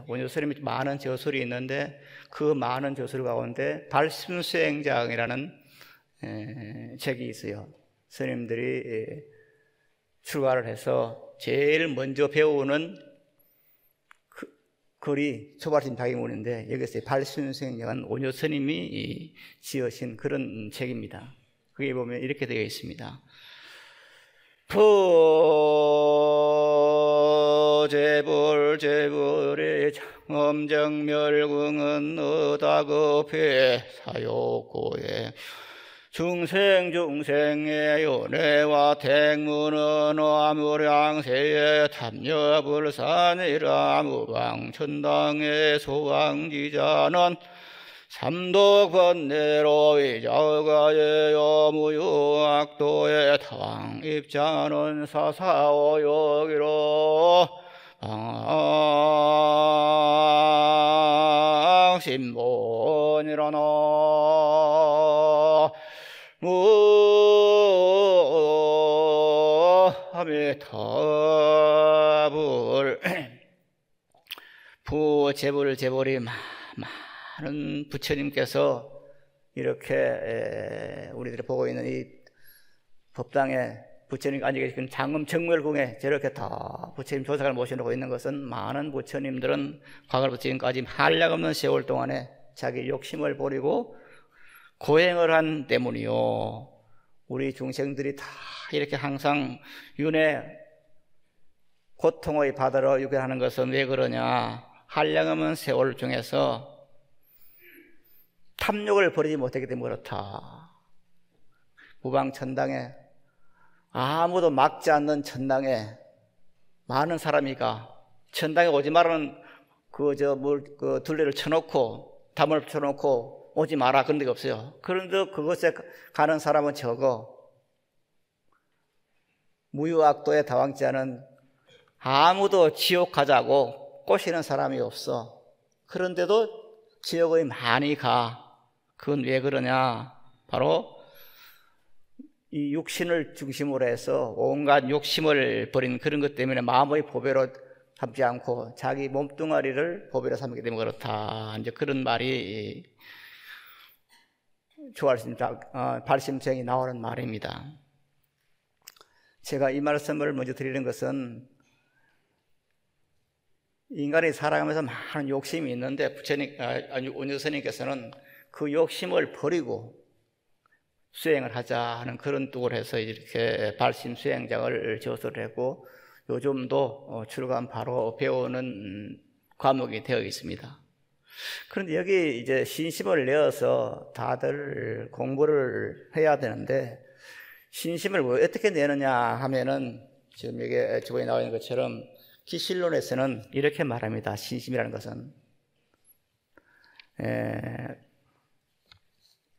원효 스님이 많은 저술이 있는데 그 많은 저술 가운데 발심수행장이라는 책이 있어요. 스님들이 출가를 해서 제일 먼저 배우는 글이 초발심 자기문인데 여기서 발심수행장은 원효 스님이 지으신 그런 책입니다. 거기 보면 이렇게 되어 있습니다. 제불의 장엄정멸궁은 의다급해 사욕고에 중생의 연애와 택문은 아무량세의 탐녀불산이라 무방천당의 소왕지자는 삼독번뇌로 위자가의 여무유악도의 타왕입자는 사사오여기로 방신본이라나 무아미타불 부재불이 많은 부처님께서 이렇게 우리들이 보고 있는 이 법당에 부처님 앉아 계신 장엄정멸궁에 저렇게 다 부처님 조상을 모셔놓고 있는 것은 많은 부처님들은 과거부터 지금까지 한량없는 세월 동안에 자기 욕심을 버리고 고행을 한 때문이요. 우리 중생들이 다 이렇게 항상 윤회 고통의 바다로 유견하는 것은 왜 그러냐? 한량없는 세월 중에서 탐욕을 버리지 못했기 때문에 그렇다. 무방천당에 아무도 막지 않는 천당에 많은 사람이가 천당에 오지 말라는 그 둘레를 쳐놓고 담을 쳐놓고 오지 마라 그런 데가 없어요. 그런데 그것에 가는 사람은 적어. 무유악도에 다왕지 않은 아무도 지옥 가자고 꼬시는 사람이 없어. 그런데도 지옥의 많이 가. 그건 왜 그러냐? 바로 이 육신을 중심으로 해서 온갖 욕심을 버린 그런 것 때문에 마음의 보배로 삼지 않고 자기 몸뚱아리를 보배로 삼기 때문에 그렇다. 이제 그런 말이 발심생이 나오는 말입니다. 제가 이 말씀을 먼저 드리는 것은 인간이 살아가면서 많은 욕심이 있는데 원효 스님께서는 그 욕심을 버리고 수행을 하자 하는 그런 뜻을 해서 이렇게 발심 수행장을 저서를 했고 요즘도 출간 바로 배우는 과목이 되어 있습니다. 그런데 여기 이제 신심을 내어서 다들 공부를 해야 되는데 신심을 어떻게 내느냐 하면은 지금 여기 주번에 나와 있는 것처럼 기실론에서는 이렇게 말합니다. 신심이라는 것은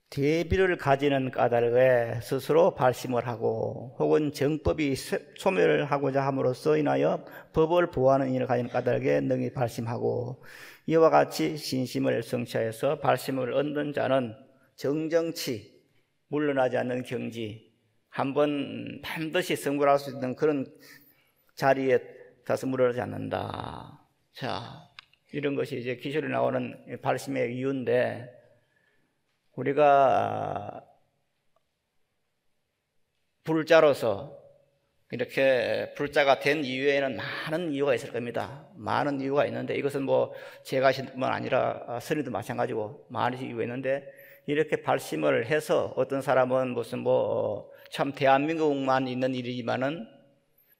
대비를 가지는 까닭에 스스로 발심을 하고 혹은 정법이 소멸하고자 함으로써 인하여 법을 보호하는 인을 가지는 까닭에 능히 발심하고 이와 같이 신심을 성취하여서 발심을 얻는 자는 정정치 물러나지 않는 경지 한번 반드시 성불할 수 있는 그런 자리에 가서 물러나지 않는다. 자, 이런 것이 이제 기술에 나오는 발심의 이유인데 우리가 불자로서 이렇게 불자가 된 이유에는 많은 이유가 있을 겁니다. 많은 이유가 있는데 이것은 뭐 제가 하신 뿐만 아니라 스님도 마찬가지고 많은 이유가 있는데 이렇게 발심을 해서 어떤 사람은 무슨 참 대한민국만 있는 일이지만은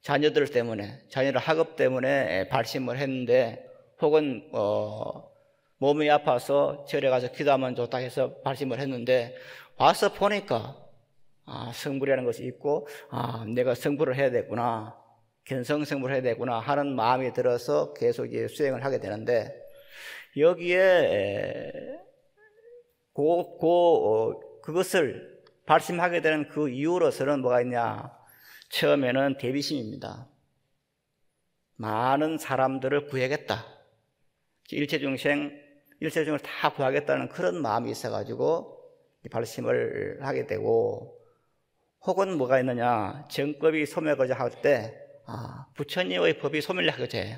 자녀들 때문에 자녀들 학업 때문에 발심을 했는데 혹은 몸이 아파서 절에 가서 기도하면 좋다 해서 발심을 했는데 와서 보니까 성불이라는 것이 있고 내가 성불을 해야 되구나 견성성불을 해야 되구나 하는 마음이 들어서 계속 이제 수행을 하게 되는데 여기에 그것을 발심하게 되는 그 이유로서는 뭐가 있냐? 처음에는 대비심입니다. 많은 사람들을 구해야겠다. 일체중생을 다 구하겠다는 그런 마음이 있어가지고 발심을 하게 되고 혹은 뭐가 있느냐? 정법이 소멸하고자 할 때 부처님의 법이 소멸하고자 해요.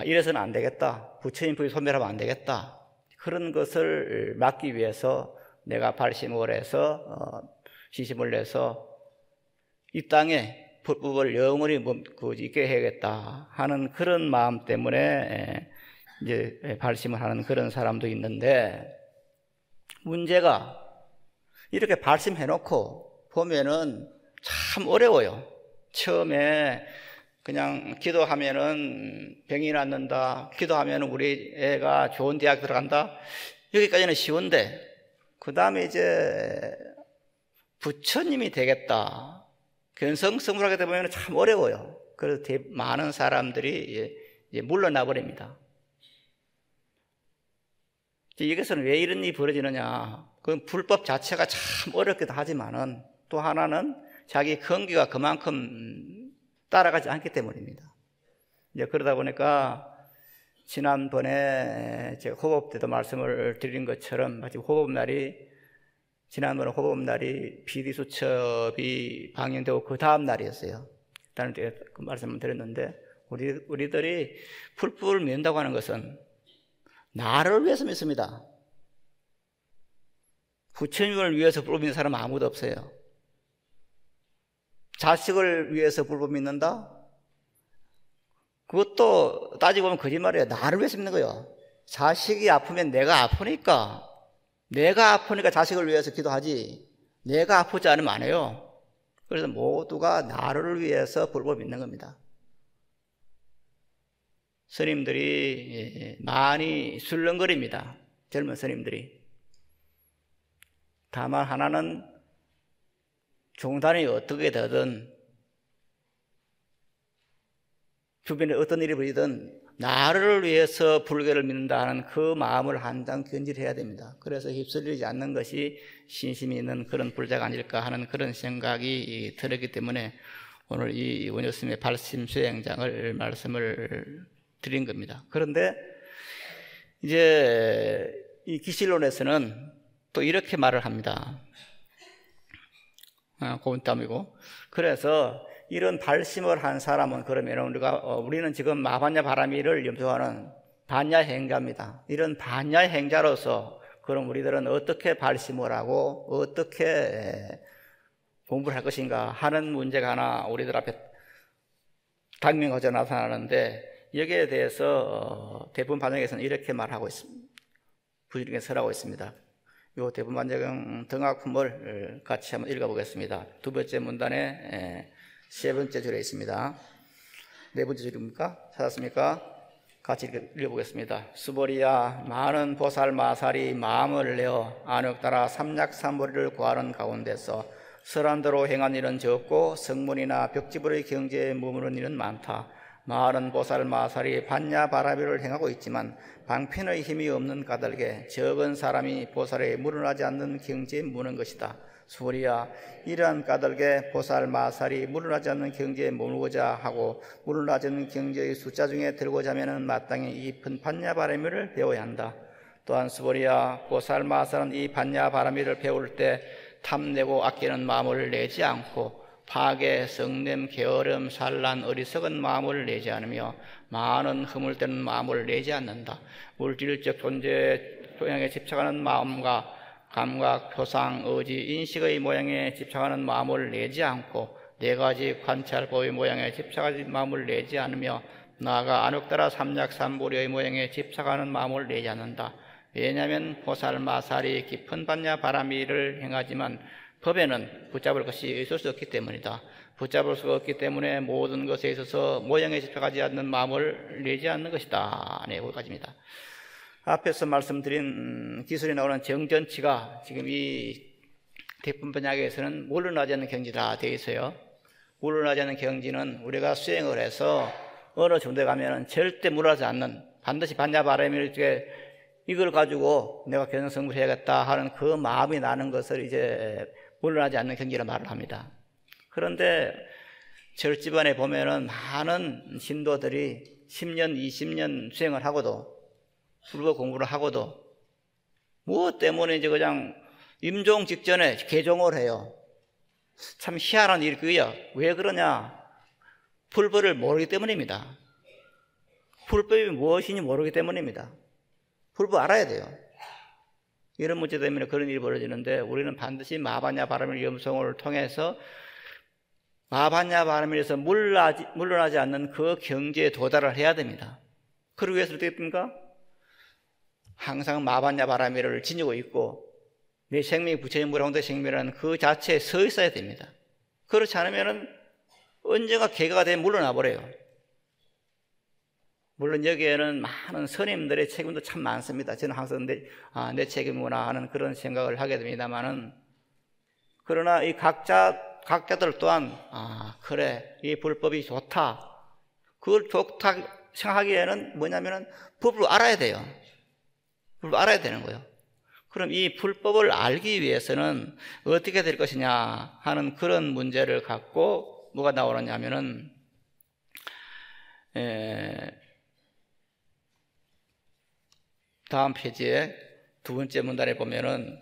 이래서는 안 되겠다. 부처님 법이 소멸하면 안 되겠다. 그런 것을 막기 위해서 내가 발심을 해서 지심을 내서 이 땅에 불법을 영원히 있게 해야겠다 하는 그런 마음 때문에 이제 발심을 하는 그런 사람도 있는데, 문제가 이렇게 발심해놓고 보면은 참 어려워요. 처음에 그냥 기도하면은 병이 낫는다, 기도하면은 우리 애가 좋은 대학 들어간다, 여기까지는 쉬운데 그 다음에 이제 부처님이 되겠다, 견성성불 하게 되면 참 어려워요. 그래서 많은 사람들이 이제 물러나 버립니다. 여기서는 왜 이런 일이 벌어지느냐, 그 불법 자체가 참 어렵기도 하지만은 또 하나는 자기 근기가 그만큼 따라가지 않기 때문입니다. 이제 그러다 보니까 지난번에 제가 호법 때도 말씀을 드린 것처럼 마치 지난번에 호법날이 비리수첩이 방영되고 그 다음 날이었어요. 다른 때 그 말씀을 드렸는데, 우리들이 불법을 믿는다고 하는 것은 나를 위해서 믿습니다. 부처님을 위해서 불법 믿는 사람은 아무도 없어요. 자식을 위해서 불법 믿는다? 그것도 따지고 보면 거짓말이에요. 나를 위해서 믿는 거예요. 자식이 아프면 내가 아프니까 자식을 위해서 기도하지, 내가 아프지 않으면 안 해요. 그래서 모두가 나를 위해서 불법 믿는 겁니다. 스님들이 많이 술렁거립니다. 젊은 스님들이. 다만 하나는 종단이 어떻게 되든 주변에 어떤 일이 벌이든 나를 위해서 불교를 믿는다 하는 그 마음을 항상 견질해야 됩니다. 그래서 휩쓸리지 않는 것이 신심이 있는 그런 불자가 아닐까 하는 그런 생각이 들었기 때문에 오늘 이 원효스님의 발심수행장을 말씀을 드린 겁니다. 그런데 이제 이 기실론에서는 또 이렇게 말을 합니다. 고운땀이고. 그래서 이런 발심을 한 사람은 그러면 우리는 지금 마반야 바라미를 염소하는 반야 행자입니다. 이런 반야 행자로서 그럼 우리들은 어떻게 발심을 하고 어떻게 공부를 할 것인가 하는 문제가 하나 우리들 앞에 당면하자 나타나는데, 여기에 대해서 대부분 반역에서는 이렇게 말하고 있습니다. 부지런히 설하고 있습니다. 이 대부분 반역은 등학품을 같이 한번 읽어보겠습니다. 두 번째 문단에 세 번째 줄에 있습니다. 네 번째 줄입니까? 찾았습니까? 같이 읽어보겠습니다. 수보리야, 많은 보살 마살이 마음을 내어 안욕 따라 삼약삼보리를 구하는 가운데서 설한대로 행한 일은 적고 성문이나 벽지불의 경제에 머무는 일은 많다. 많은 보살 마살이 반야 바라비를 행하고 있지만 방편의 힘이 없는 까닭에 적은 사람이 보살에 물러나지 않는 경지에 무는 것이다. 수보리야, 이러한 까닭에 보살 마살이 물러나지 않는 경지에 머물고자 하고 물러나지 않는 경지의 숫자 중에 들고자 하면 마땅히 깊은 반야 바라미를 배워야 한다. 또한 수보리야, 보살 마살은 이 반야 바라미를 배울 때 탐내고 아끼는 마음을 내지 않고 파괴, 성냄, 게으름, 산란, 어리석은 마음을 내지 않으며 많은 허물되는 마음을 내지 않는다. 물질적 존재 모양에 집착하는 마음과 감각, 표상, 의지, 인식의 모양에 집착하는 마음을 내지 않고 네 가지 관찰, 보의 모양에 집착하는 마음을 내지 않으며 나아가 안욕 따라 삼약삼보리의 모양에 집착하는 마음을 내지 않는다. 왜냐하면 보살 마살이 깊은 반야 바라미를 행하지만 법에는 붙잡을 것이 있을 수 없기 때문이다. 붙잡을 수가 없기 때문에 모든 것에 있어서 모양에 집착하지 않는 마음을 내지 않는 것이다. 네, 거기까지입니다. 앞에서 말씀드린 기술이 나오는 정전치가 지금 이 대품번약에서는 물러나지 않는 경지다 되어 있어요. 물러나지 않는 경지는 우리가 수행을 해서 어느 정도에 가면은 절대 물러나지 않는, 반드시 반야바라밀 중에 이걸 가지고 내가 견성성불 해야겠다 하는 그 마음이 나는 것을 이제 물러나지 않는 경지라 말을 합니다. 그런데 절집안에 보면은 많은 신도들이 10년, 20년 수행을 하고도, 불교 공부를 하고도 무엇 때문에 이제 그냥 임종 직전에 개종을 해요. 참 희한한 일이고요. 왜 그러냐? 불법을 모르기 때문입니다. 불법이 무엇인지 모르기 때문입니다. 불법 알아야 돼요. 이런 문제 때문에 그런 일이 벌어지는데 우리는 반드시 마바냐 바라밀 염송을 통해서 마바냐 바라밀에서 물러나지 않는 그 경지에 도달을 해야 됩니다. 그러기 위해서 어떻게 됩니까? 항상 마바냐 바라밀을 지니고 있고 내 생명이 부처님 무량대 생명이라는 그 자체에 서 있어야 됩니다. 그렇지 않으면 언젠가 개가 되면 물러나 버려요. 물론 여기에는 많은 스님들의 책임도 참 많습니다. 저는 항상 내 책임이구나 하는 그런 생각을 하게 됩니다만은, 그러나 이 각자들 또한 그래, 이 불법이 좋다, 그걸 좋다 생각하기에는 뭐냐면은 법을 알아야 돼요. 불법 알아야 되는 거예요. 그럼 이 불법을 알기 위해서는 어떻게 될 것이냐 하는 그런 문제를 갖고 뭐가 나오느냐면은 다음 페이지에 두 번째 문단에 보면은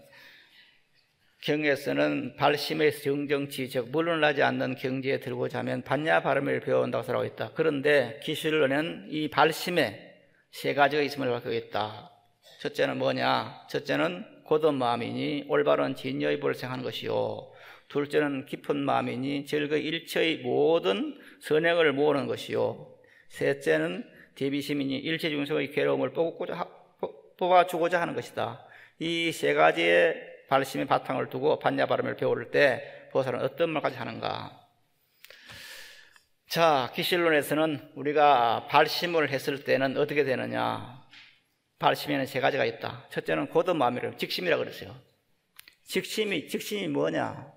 경에서는 발심의 정정치, 즉 물러나지 않는 경지에 들고자 하면 반야 바람을 배워온다고 설하고 있다. 그런데 기실론은 이 발심에 세 가지가 있음을 밝히고 있다. 첫째는 뭐냐? 첫째는 고든 마음이니 올바른 진여의 불을 생각하는 것이요, 둘째는 깊은 마음이니 즐거이 일체의 모든 선행을 모으는 것이요, 셋째는 대비심이니 일체 중생의 괴로움을 뽑아주고자 하는 것이다. 이 세 가지의 발심의 바탕을 두고 반야 바람을 배울 때 보살은 어떤 말까지 하는가? 자, 기실론에서는 우리가 발심을 했을 때는 어떻게 되느냐? 발심에는 세 가지가 있다. 첫째는 고든 마음이라고, 직심이라고 그랬어요. 직심이 뭐냐?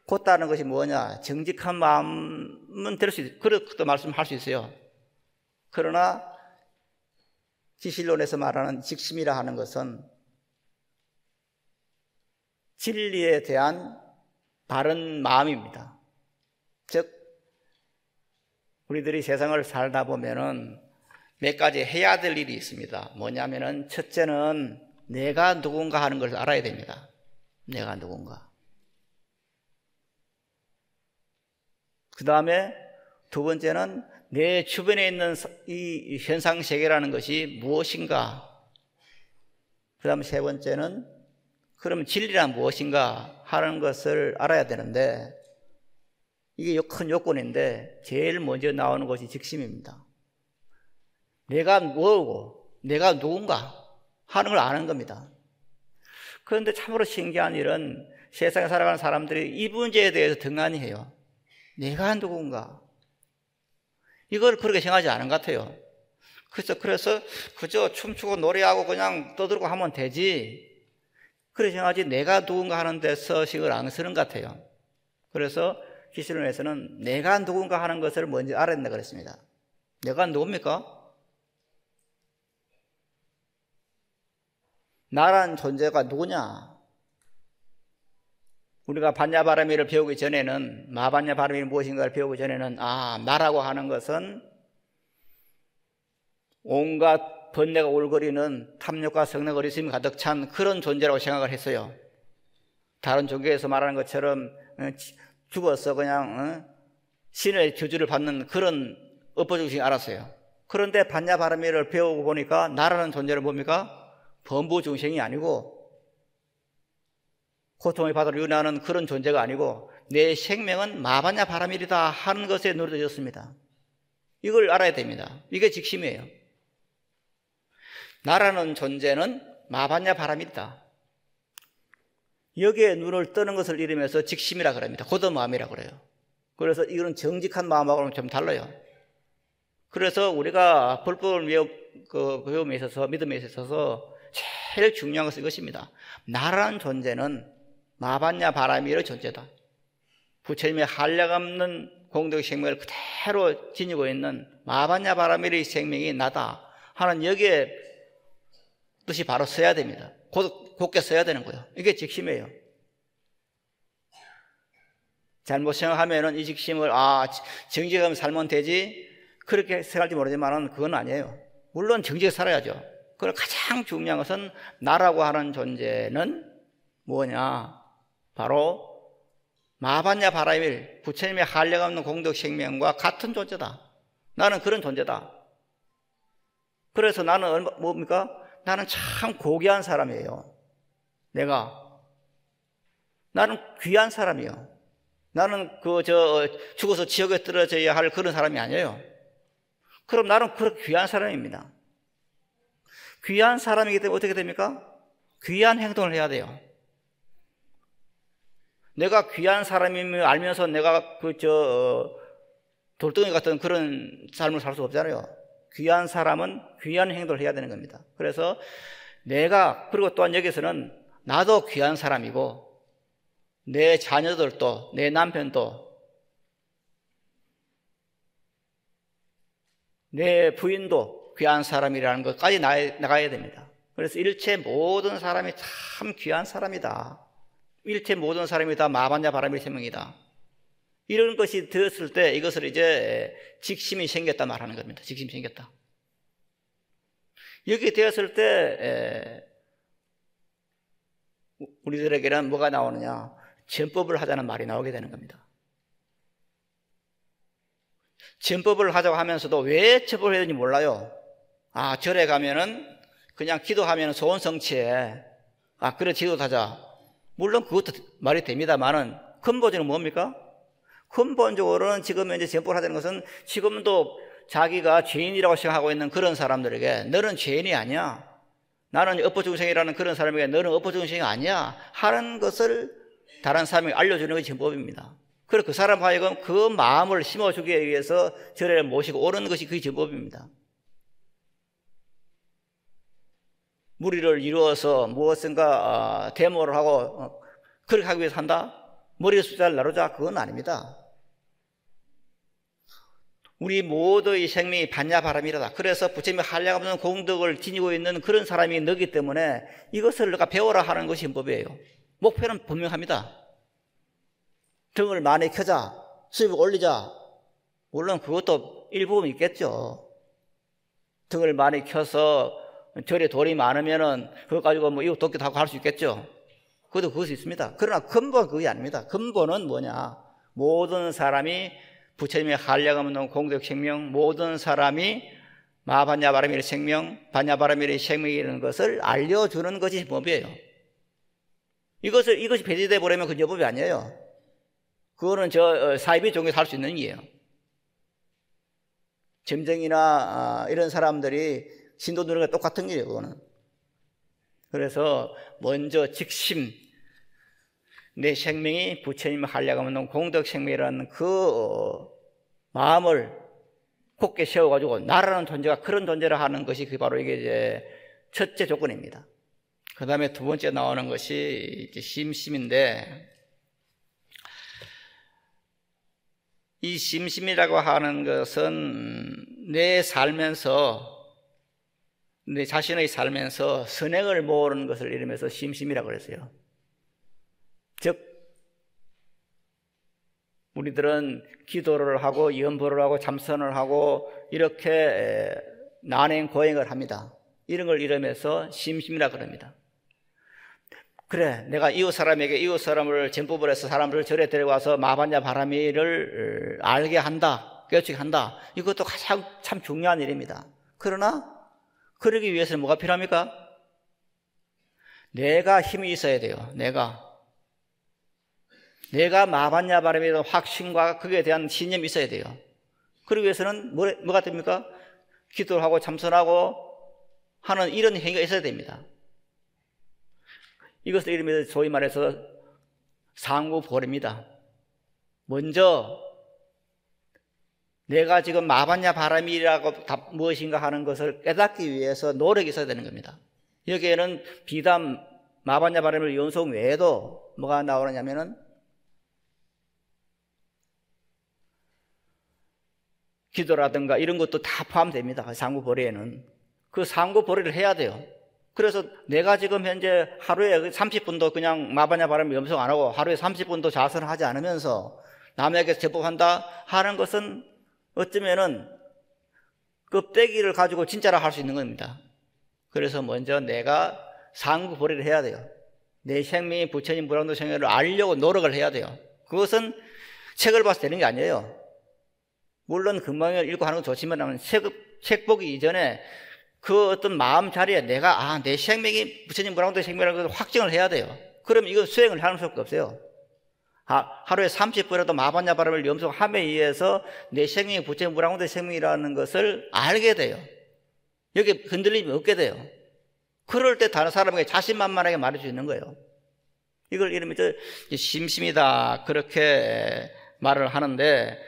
곧다는 것이 뭐냐? 정직한 마음은 될 수 있어요. 그렇게 말씀할 수 있어요. 그러나 기실론에서 말하는 직심이라 하는 것은 진리에 대한 바른 마음입니다. 즉, 우리들이 세상을 살다 보면은 몇 가지 해야 될 일이 있습니다. 뭐냐면은 첫째는 내가 누군가 하는 걸 알아야 됩니다. 내가 누군가. 그 다음에 두 번째는 내 주변에 있는 이 현상 세계라는 것이 무엇인가. 그 다음에 세 번째는 그럼 진리란 무엇인가 하는 것을 알아야 되는데, 이게 큰 요건인데 제일 먼저 나오는 것이 직심입니다. 내가 뭐고 내가 누군가 하는 걸 아는 겁니다. 그런데 참으로 신기한 일은 세상에 살아가는 사람들이 이 문제에 대해서 등한히 해요. 내가 누군가, 이걸 그렇게 생각하지 않은 것 같아요. 그래서 그저 춤추고 노래하고 그냥 떠들고 하면 되지, 그렇게 생각하지 내가 누군가 하는 데서 신경을 안 쓰는 것 같아요. 그래서 기실론에서는 내가 누군가 하는 것을 먼저 알아야 된다고 그랬습니다. 내가 누굽니까? 나라는 존재가 누구냐? 우리가 반야바라밀을 배우기 전에는, 마반야바라밀이 무엇인가를 배우기 전에는 나라고 하는 것은 온갖 번뇌가 올거리는 탐욕과 성능 어리석음이 가득 찬 그런 존재라고 생각을 했어요. 다른 종교에서 말하는 것처럼 죽어서 그냥 신의 저주를 받는 그런 엎어지기 알았어요. 그런데 반야바라밀을 배우고 보니까 나라는 존재는 뭡니까? 범부중생이 아니고 고통의 바다를 유인하는 그런 존재가 아니고 내 생명은 마반야바라밀이다 하는 것에 누려졌습니다. 이걸 알아야 됩니다. 이게 직심이에요. 나라는 존재는 마반야바라밀이다. 여기에 눈을 뜨는 것을 이루면서 직심이라 그럽니다. 고든 마음이라 그래요. 그래서 이건 정직한 마음하고는 좀 달라요. 그래서 우리가 불법을 배움에 있어서, 믿음에 있어서 제일 중요한 것은 이것입니다. 나라는 존재는 마반야바라밀의 존재다. 부처님의 한량없는 공덕의 생명을 그대로 지니고 있는 마반야바라밀의 생명이 나다 하는 여기에 뜻이 바로 써야 됩니다. 곧게 써야 되는 거예요. 이게 직심이에요. 잘못 생각하면은 이 직심을 정직하게 살면 되지, 그렇게 생각할지 모르지만 그건 아니에요. 물론 정직하게 살아야죠. 그리고 가장 중요한 것은 나라고 하는 존재는 뭐냐? 바로 마반야바라밀, 부처님의 한량없는 공덕 생명과 같은 존재다. 나는 그런 존재다. 그래서 나는 뭡니까? 나는 참 고귀한 사람이에요. 나는 귀한 사람이요. 나는 죽어서 지옥에 떨어져야 할 그런 사람이 아니에요. 그럼 나는 그렇게 귀한 사람입니다. 귀한 사람이기 때문에 어떻게 됩니까? 귀한 행동을 해야 돼요. 내가 귀한 사람임을 알면서 내가 돌덩이 같은 그런 삶을 살 수 없잖아요. 귀한 사람은 귀한 행동을 해야 되는 겁니다. 그래서 그리고 또한 여기서는 나도 귀한 사람이고, 내 자녀들도, 내 남편도, 내 부인도 귀한 사람이라는 것까지 나가야 됩니다. 그래서 일체 모든 사람이 참 귀한 사람이다. 일체 모든 사람이 다 마반야 바라밀 생명이다. 이런 것이 되었을 때 이것을 이제 직심이 생겼다 말하는 겁니다. 직심이 생겼다. 이렇게 되었을 때 우리들에게는 뭐가 나오느냐? 전법을 하자는 말이 나오게 되는 겁니다. 전법을 하자고 하면서도 왜 전법을 해야 되는지 몰라요. 절에 가면은 그냥 기도하면 소원 성취해. 그래 기도하자. 물론 그것도 말이 됩니다만은 근본적으로 뭡니까? 근본적으로는 지금 이제 전법을 하자는 것은 지금도 자기가 죄인이라고 생각하고 있는 그런 사람들에게 너는 죄인이 아니야. 나는 업보중생이라는 그런 사람에게 너는 업보중생이 아니야. 하는 것을 다른 사람에게 알려주는 것이 전법입니다. 그래서 그 사람 하여금 그 마음을 심어주기 위해서 절에 모시고 오는 것이 그 전법입니다. 무리를 이루어서 무엇인가 데모를 하고 그렇게 하기 위해서 한다? 머리의 숫자를 나누자? 그건 아닙니다. 우리 모두의 생명이 반야바람이라다. 그래서 부처님이 한량 없는 공덕을 지니고 있는 그런 사람이 너기 때문에 이것을 내가 배워라 하는 것이 법이에요. 목표는 분명합니다. 등을 많이 켜자, 수입을 올리자. 물론 그것도 일부분 있겠죠. 등을 많이 켜서 절에 돌이 많으면은 그거 가지고 뭐 이웃 돕기도 하고 할 수 있겠죠. 그것도 그것이 있습니다. 그러나 근본 그게 아닙니다. 근본은 뭐냐? 모든 사람이 부처님의 한량 없는 공덕 생명, 모든 사람이 마반야바라밀의 생명, 반야바라밀의 생명이라는 것을 알려주는 것이 법이에요. 이것이 배제돼 버리면 그건 법이 아니에요. 그거는 사이비 종교에서 할 수 있는 일이에요. 점쟁이나 이런 사람들이 신도 누리는 게 똑같은 일이에요, 그거는. 그래서 먼저 직심, 내 생명이 부처님 한량 없는 공덕 생명이라는 그 마음을 굳게 세워가지고 나라는 존재가 그런 존재를 하는 것이 그게 바로 이게 이제 첫째 조건입니다. 그 다음에 두 번째 나오는 것이 이제 심심인데, 이 심심이라고 하는 것은 내 자신의 살면서 선행을 모으는 것을 이름해서 심심이라고 그랬어요. 즉, 우리들은 기도를 하고 연보를 하고 참선을 하고 이렇게 난행 고행을 합니다. 이런 걸 이름해서 심심이라고 그럽니다. 그래, 내가 이웃 사람을 전법을 해서 사람들을 절에 데려와서 마반야 바라밀을 알게 한다, 깨우치게 한다. 이것도 가장 참 중요한 일입니다. 그러나 그러기 위해서는 뭐가 필요합니까? 내가 힘이 있어야 돼요. 내가 마반야 바라밀의 확신과 그에 대한 신념이 있어야 돼요. 그러기 위해서는 뭐가 됩니까? 기도를 하고 참선하고 하는 이런 행위가 있어야 됩니다. 이것을 이름해서 소위 말해서 상구보례입니다. 먼저 내가 지금 마반야 바라밀이라고 무엇인가 하는 것을 깨닫기 위해서 노력이 있어야 되는 겁니다. 여기에는 비단 마반야 바라밀 연속 외에도 뭐가 나오느냐면은 기도라든가 이런 것도 다 포함됩니다. 상구보례에는. 그 상구보례를 해야 돼요. 그래서 내가 지금 현재 하루에 30분도 그냥 마반야 바라밀 염성 안 하고 하루에 30분도 자선을 하지 않으면서 남에게 제법한다 하는 것은 어쩌면은 껍데기를 가지고 진짜라 할 수 있는 겁니다. 그래서 먼저 내가 상구보례를 해야 돼요. 내 생명이 부처님 무량도 생애를 알려고 노력을 해야 돼요. 그것은 책을 봐서 되는 게 아니에요. 물론 금방을 읽고 하는 건 좋지만 책 보기 이전에 그 어떤 마음 자리에 내가 내 생명이 부처님 무량도 생명이라는 것을 확정을 해야 돼요. 그럼 이거 수행을 하는 수밖에 없어요. 하루에 30분이라도 마반야 바람을 염속함에 의해서 내 생명이 부처님 무량도 생명이라는 것을 알게 돼요. 여기 흔들림이 없게 돼요. 그럴 때 다른 사람에게 자신만만하게 말할 수 있는 거예요. 이걸 이러면 심심이다 그렇게 말을 하는데,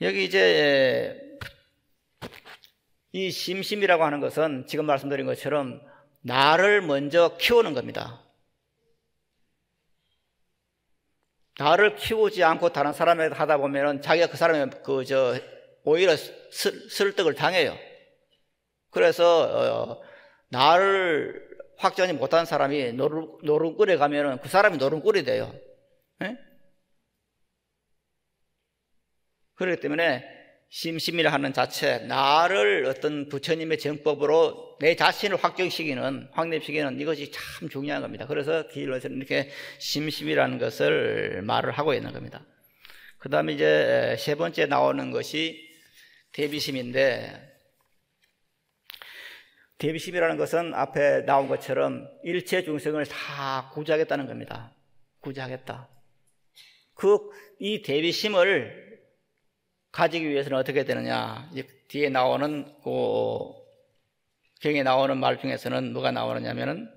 여기 이제 이 심심이라고 하는 것은 지금 말씀드린 것처럼 나를 먼저 키우는 겁니다. 나를 키우지 않고 다른 사람에게 하다 보면은 자기가 그 사람의 오히려 설득을 당해요. 그래서 나를 확정하지 못한 사람이 노름꾼에 가면은 그 사람이 노름꾼이 돼요. 네? 그렇기 때문에 심심이라 하는 자체, 나를 어떤 부처님의 정법으로 내 자신을 확립시키는 이것이 참 중요한 겁니다. 그래서 길로에서는 이렇게 심심이라는 것을 말을 하고 있는 겁니다. 그 다음에 이제 세 번째 나오는 것이 대비심인데, 대비심이라는 것은 앞에 나온 것처럼 일체 중생을 다 구제하겠다는 겁니다. 구제하겠다. 이 대비심을 가지기 위해서는 어떻게 되느냐. 뒤에 나오는 경에 나오는 말 중에서는 뭐가 나오느냐면은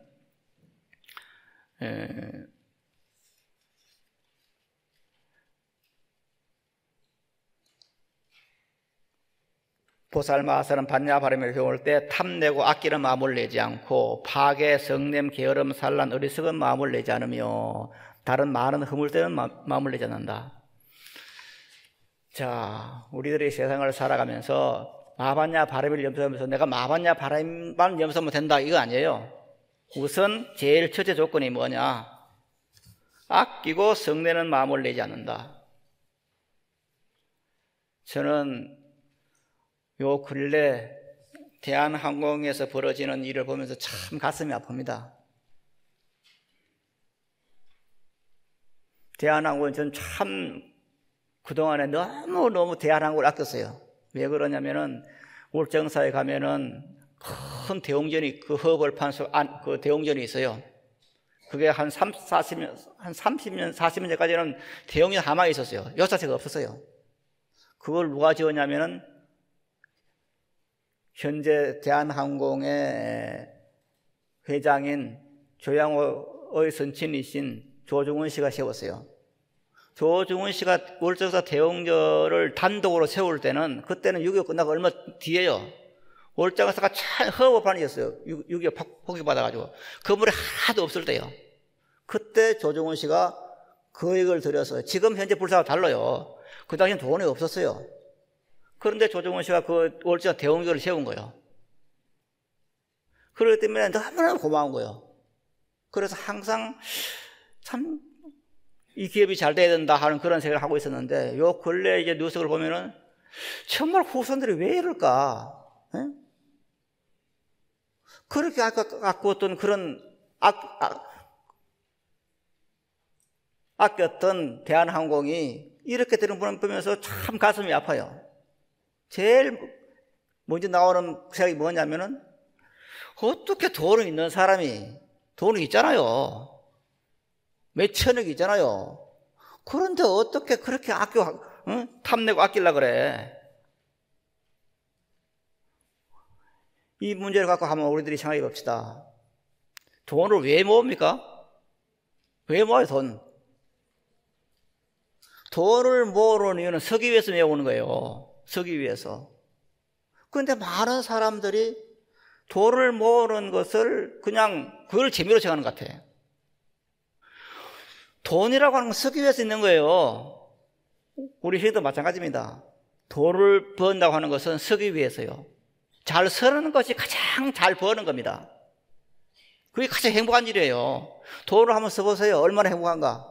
보살마살은 반야 바람을 배울 때 탐내고 아끼는 마음을 내지 않고 파괴, 성냄, 게으름, 산란, 어리석은 마음을 내지 않으며 다른 많은 허물되는 마음을 내지 않는다. 자, 우리들이 세상을 살아가면서 마반야 바람을 염소하면서 내가 마반야 바람만 염소하면 된다, 이거 아니에요. 우선 제일 첫째 조건이 뭐냐? 아끼고 성내는 마음을 내지 않는다. 저는 요 근래 대한항공에서 벌어지는 일을 보면서 참 가슴이 아픕니다. 대한항공은 저는 참 그동안에 너무 대한항공을 아꼈어요. 왜 그러냐면은 울정사에 가면은 큰 대웅전이, 그 허벌판 그 대웅전이 있어요. 그게 한 30년, 40년 전까지는 대웅전 하마에 있었어요. 여사체가 없었어요. 그걸 누가 지었냐면은 현재 대한항공의 회장인 조양호의 선친이신 조중훈 씨가 세웠어요. 조중훈 씨가 월정사 대웅전을 단독으로 세울 때는, 그때는 6.25 끝나고 얼마 뒤에요. 월정사가 참 허허판이었어요. 6.25 포기받아가지고. 건물이 하나도 없을 때요. 그때 조중훈 씨가 거액을 들여서, 지금 현재 불사가 달라요. 그 당시엔 돈이 없었어요. 그런데 조중훈 씨가 그 월정사 대웅전을 세운 거예요. 그렇기 때문에 너무나 고마운 거예요. 그래서 항상 참 이 기업이 잘 돼야 된다 하는 그런 생각을 하고 있었는데, 요 근래 이제 뉴스를 보면은 정말 후손들이 왜 이럴까? 에? 그렇게 아꼈던 그런 아꼈던 대한항공이 이렇게 되는 걸 보면서 참 가슴이 아파요. 제일 먼저 나오는 생각이 뭐냐면은, 어떻게 돈이 있는 사람이, 돈이 있잖아요. 몇 천억이 있잖아요. 그런데 어떻게 그렇게 탐내고 아끼려고 그래? 이 문제를 갖고 한번 우리들이 생각해 봅시다. 돈을 왜 모읍니까? 왜 모아요, 돈? 돈을 모으는 이유는 서기 위해서 모으는 거예요. 서기 위해서. 그런데 많은 사람들이 돈을 모으는 것을 그냥 그걸 재미로 생각하는 것 같아. 돈이라고 하는 건 쓰기 위해서 있는 거예요. 우리 시대도 마찬가지입니다. 돈을 번다고 하는 것은 쓰기 위해서요. 잘 쓰는 것이 가장 잘 버는 겁니다. 그게 가장 행복한 일이에요. 돈을 한번 써보세요. 얼마나 행복한가.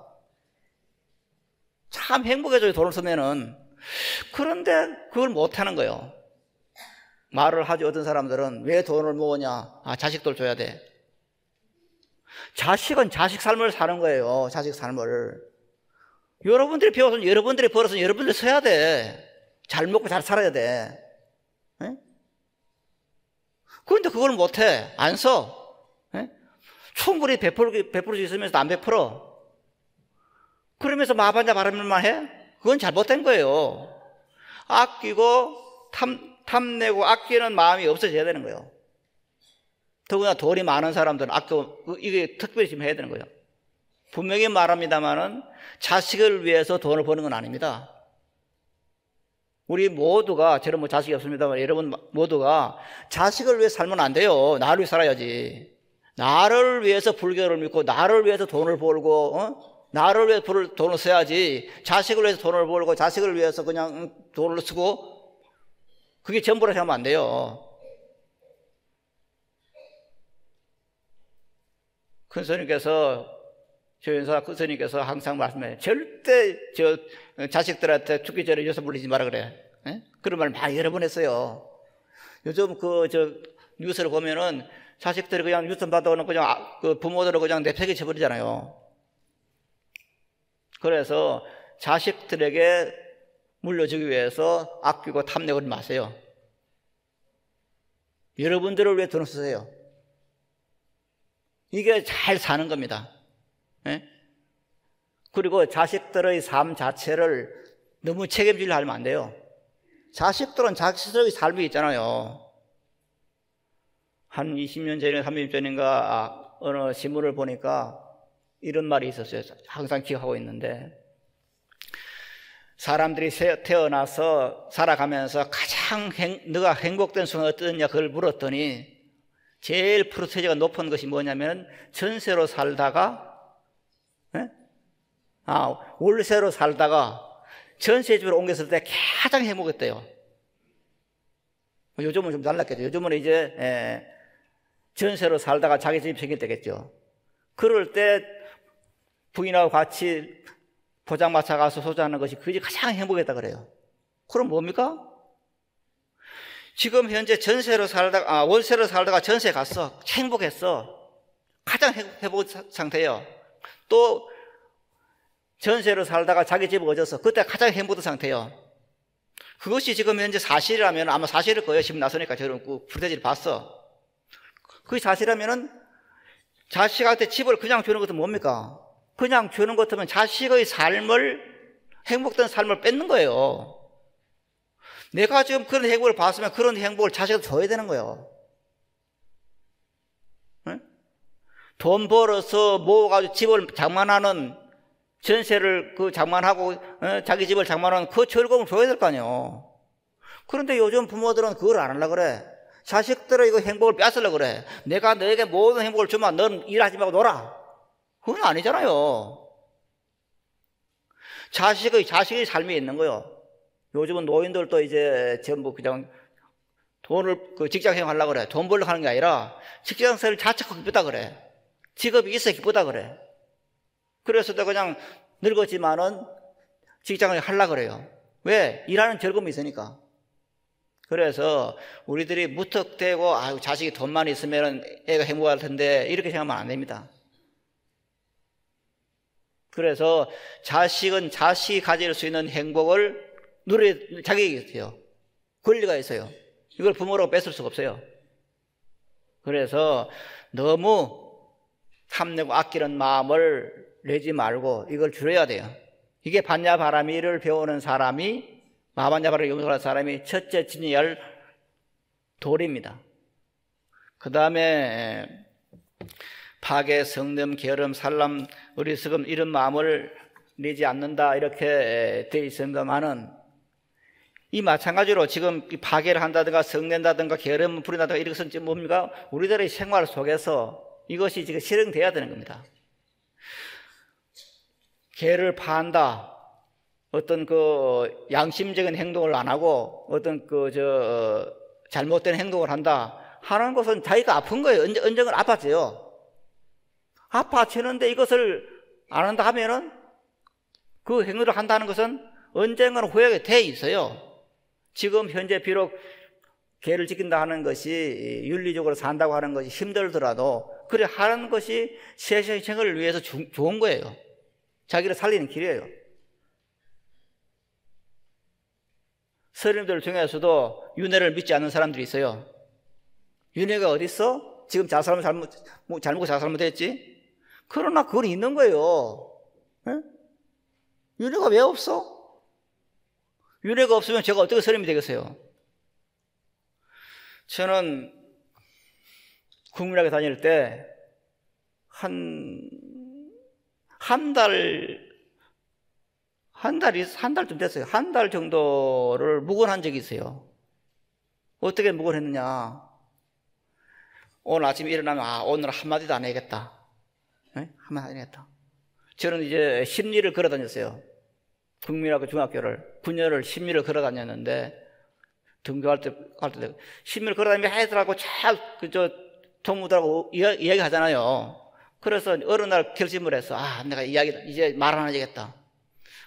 참 행복해져요, 돈을 쓰면은. 그런데 그걸 못하는 거예요. 말을 하죠. 어떤 사람들은 왜 돈을 모으냐? 자식들 줘야 돼. 자식은 자식 삶을 사는 거예요. 자식 삶을. 여러분들이 배워서, 여러분들이 벌어서 여러분들이 써야 돼. 잘 먹고 잘 살아야 돼. 네? 그런데 그걸 못해. 안 써. 예? 충분히 베풀 수 있으면서도 안 베풀어. 그러면서 마반자 바라밀만 해? 그건 잘못된 거예요. 아끼고 탐내고 아끼는 마음이 없어져야 되는 거예요. 더구나 돈이 많은 사람들은 이게 특별히 좀 해야 되는 거예요. 분명히 말합니다만은 자식을 위해서 돈을 버는 건 아닙니다. 우리 모두가, 저는 뭐 자식이 없습니다만 여러분 모두가 자식을 위해 살면 안 돼요. 나를 위해 살아야지. 나를 위해서 불교를 믿고 나를 위해서 돈을 벌고 나를 위해서 돈을 써야지. 자식을 위해서 돈을 벌고 자식을 위해서 그냥 돈을 쓰고 그게 전부라 생각하면 안 돼요. 큰 스님께서 조연사 큰 스님께서 항상 말씀해요. 절대 자식들한테 죽기 전에 유서 물리지 마라 그래. 에? 그런 말 많이 여러 번 했어요. 요즘 뉴스를 보면은 자식들이 그냥 유서 받아오는 그냥 부모들을 그냥 내팽개 쳐버리잖아요. 그래서 자식들에게 물려주기 위해서 아끼고 탐내고 그러지 마세요. 여러분들을 위해 돈을 쓰세요. 이게 잘 사는 겁니다. 예? 그리고 자식들의 삶 자체를 너무 책임지려 하면 안 돼요. 자식들은 자식들의 삶이 있잖아요. 한 20년 전에 30년 전인가 어느 신문을 보니까 이런 말이 있었어요. 항상 기억하고 있는데, 사람들이 태어나서 살아가면서 가장 너가 행복된 순간 어떠냐 그걸 물었더니 제일 프로세지가 높은 것이 뭐냐면 전세로 살다가 월세로 살다가 전세집으로 옮겼을 때 가장 행복했대요. 요즘은 좀 달랐겠죠. 요즘은 이제 전세로 살다가 자기 집 생길 때겠죠. 그럴 때 부인하고 같이 포장마차 가서 소주하는 것이 그게 가장 행복했다 그래요. 그럼 뭡니까? 지금 현재 월세로 살다가 전세 갔어. 행복했어. 가장 행복 상태예요. 또 전세로 살다가 자기 집을 얻었어. 그때 가장 행복한 상태예요. 그것이 지금 현재 사실이라면 아마 사실일 거예요. 지금 나서니까 저는 그 프로테지를 봤어. 그게 사실이라면은 자식한테 집을 그냥 주는 것은 뭡니까? 그냥 주는 것 같으면 자식의 행복된 삶을 뺏는 거예요. 내가 지금 그런 행복을 봤으면 그런 행복을 자식한테 줘야 되는 거예요. 네? 돈 벌어서 모아가지고 집을 장만하는, 전세를 장만하고 자기 집을 장만하는 그 즐거움을 줘야 될 거 아니에요. 그런데 요즘 부모들은 그걸 안 하려고 그래. 자식들의 이거 행복을 뺏으려고 그래. 내가 너에게 모든 행복을 주면 넌 일하지 말고 놀아. 그건 아니잖아요. 자식의 삶이 있는 거예요. 요즘은 노인들도 이제 전부 그냥 돈을 직장생활 하려고 그래. 돈 벌려고 하는 게 아니라 직장생활 자체가 기쁘다 그래. 직업이 있어야 기쁘다 그래. 그래서 내가 그냥 늙었지만은 직장을 하려고 그래요. 왜? 일하는 즐거움이 있으니까. 그래서 우리들이 무턱대고 자식이 돈만 있으면 애가 행복할 텐데 이렇게 생각하면 안 됩니다. 그래서 자식은 자식이 가질 수 있는 행복을 누릴 자격이 있어요. 권리가 있어요. 이걸 부모라고 뺏을 수가 없어요. 그래서 너무 탐내고 아끼는 마음을 내지 말고 이걸 줄여야 돼요. 이게 반야바라미를 배우는 사람이, 마반야바라미를 용서하는 사람이 첫째 지녀야 할 도리입니다. 그 다음에 파괴, 성냄, 게으름, 살람, 어리석음 이런 마음을 내지 않는다 이렇게 돼 있습니다만은, 이 마찬가지로 지금 파괴를 한다든가 성낸다든가 게으름 부린다든가 이런 것은 지금 뭡니까? 우리들의 생활 속에서 이것이 지금 실행돼야 되는 겁니다. 개를 파한다, 어떤 양심적인 행동을 안 하고 어떤 잘못된 행동을 한다 하는 것은 자기가 아픈 거예요. 언젠가 아팠어요. 아파치는데 이것을 안 한다 하면은 그 행동을 한다는 것은 언젠가는 후회가 돼 있어요. 지금 현재 비록 개를 지킨다 하는 것이 윤리적으로 산다고 하는 것이 힘들더라도 그래 하는 것이 세상을 위해서 좋은 거예요. 자기를 살리는 길이에요. 스님들 중에서도 윤회를 믿지 않는 사람들이 있어요. 윤회가 어디 있어? 지금 자살하면 잘못 자살못했지? 그러나 그건 있는 거예요. 예? 윤회가 왜 없어? 윤회가 없으면 제가 어떻게 스님이 되겠어요? 저는 국민학교 다닐 때 한 달쯤 됐어요. 한 달 정도를 묵언한 적이 있어요. 어떻게 묵언했느냐? 오늘 아침에 일어나면 오늘 한마디도 안 해야겠다. 네? 한마디 안 해야겠다. 저는 이제 심리를 걸어 다녔어요. 국민학교 중학교를 9년을 심리를 걸어 다녔는데 등교할 때 심리를 걸어 다니면 애들하고 동무들하고 이야기 하잖아요. 그래서 어느 날 결심을 해서 내가 이제 말 안 해야겠다.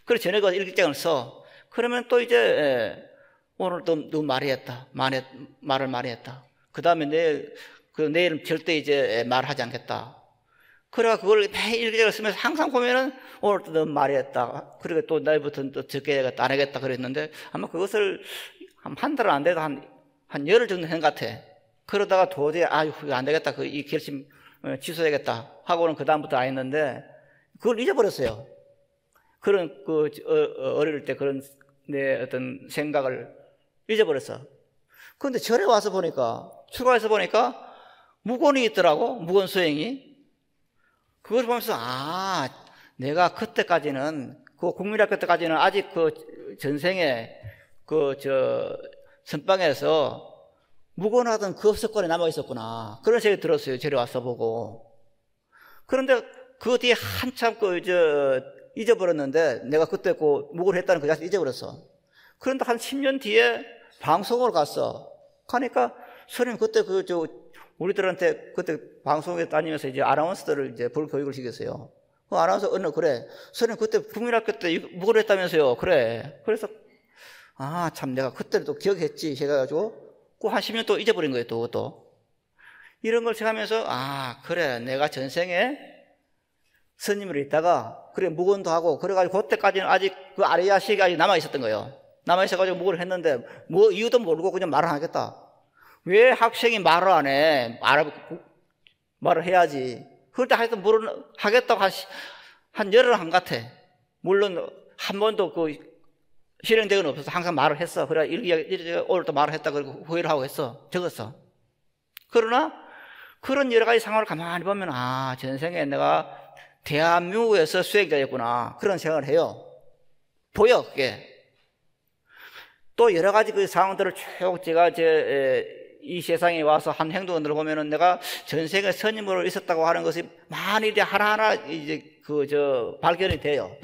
그래서 저녁에 일기장을 써. 그러면 또 이제 오늘 또 말해야겠다. 말을 많이 했다. 그 다음에 내일은 절대 이제 말하지 않겠다. 그래가 그걸 매일 일기장을 쓰면서 항상 보면은 오늘 또 너무 말했다. 그리고 또 내일부터는 또 적게 해야겠다. 안 하겠다. 그랬는데 아마 그것을 한 달은 안 돼도 한 열흘 정도 한 것 같아. 그러다가 도저히 안 되겠다. 이 결심 취소해야겠다. 하고는 그 다음부터 안 했는데 그걸 잊어버렸어요. 그런 어릴 때 그런 내 어떤 생각을 잊어버렸어. 그런데 절에 와서 보니까 출가해서 보니까 무건이 있더라고. 무건 수행이. 그걸 보면서 내가 그때까지는 국민학교 때까지는 아직 전생에 선방에서 무건하던 그 습관이 남아 있었구나. 그런 생각이 들었어요. 절에 와서 보고. 그런데 그 뒤에 한참 잊어버렸는데 내가 그때 무건했다는 그 자체를 잊어버렸어. 그런데 한 10년 뒤에 방송을 갔어. 가니까 스님 그때 우리들한테 그때 방송에 다니면서 이제 아나운서들을 이제 불교육을 시켰어요. 그 아나운서 그래. 스님 그때 국민학교 때 무건했다면서요. 그래. 그래서 참 내가 그때를 또 기억했지 해가지고 한 10년 또 잊어버린 거예요. 또 이런 걸 생각하면서 그래 내가 전생에 스님으로 있다가 그래 무건도 하고 그래가지고 그때까지는 아직 그 아리야식이 아직 남아있었던 거예요. 남아있어가지고 무건을 했는데 뭐 이유도 모르고 그냥 말을 안 하겠다. 왜 학생이 말을 안 해? 말을 해야지. 그럴 때 하여튼 하겠다고 한 열흘 한 것 같아. 물론 한 번도 실행되건 없어서 항상 말을 했어. 그래, 오늘 또 말을 했다. 그리고 후회를 하고 했어. 적었어. 그러나 그런 여러 가지 상황을 가만히 보면 전생에 내가 대한민국에서 수행자였구나. 그런 생각을 해요. 보여, 그게. 또 여러 가지 그 상황들을 쭉 제가 이 세상에 와서 한 행동을 보면은 내가 전생에 스님으로 있었다고 하는 것이 많이 이제 하나하나 이제 발견이 돼요.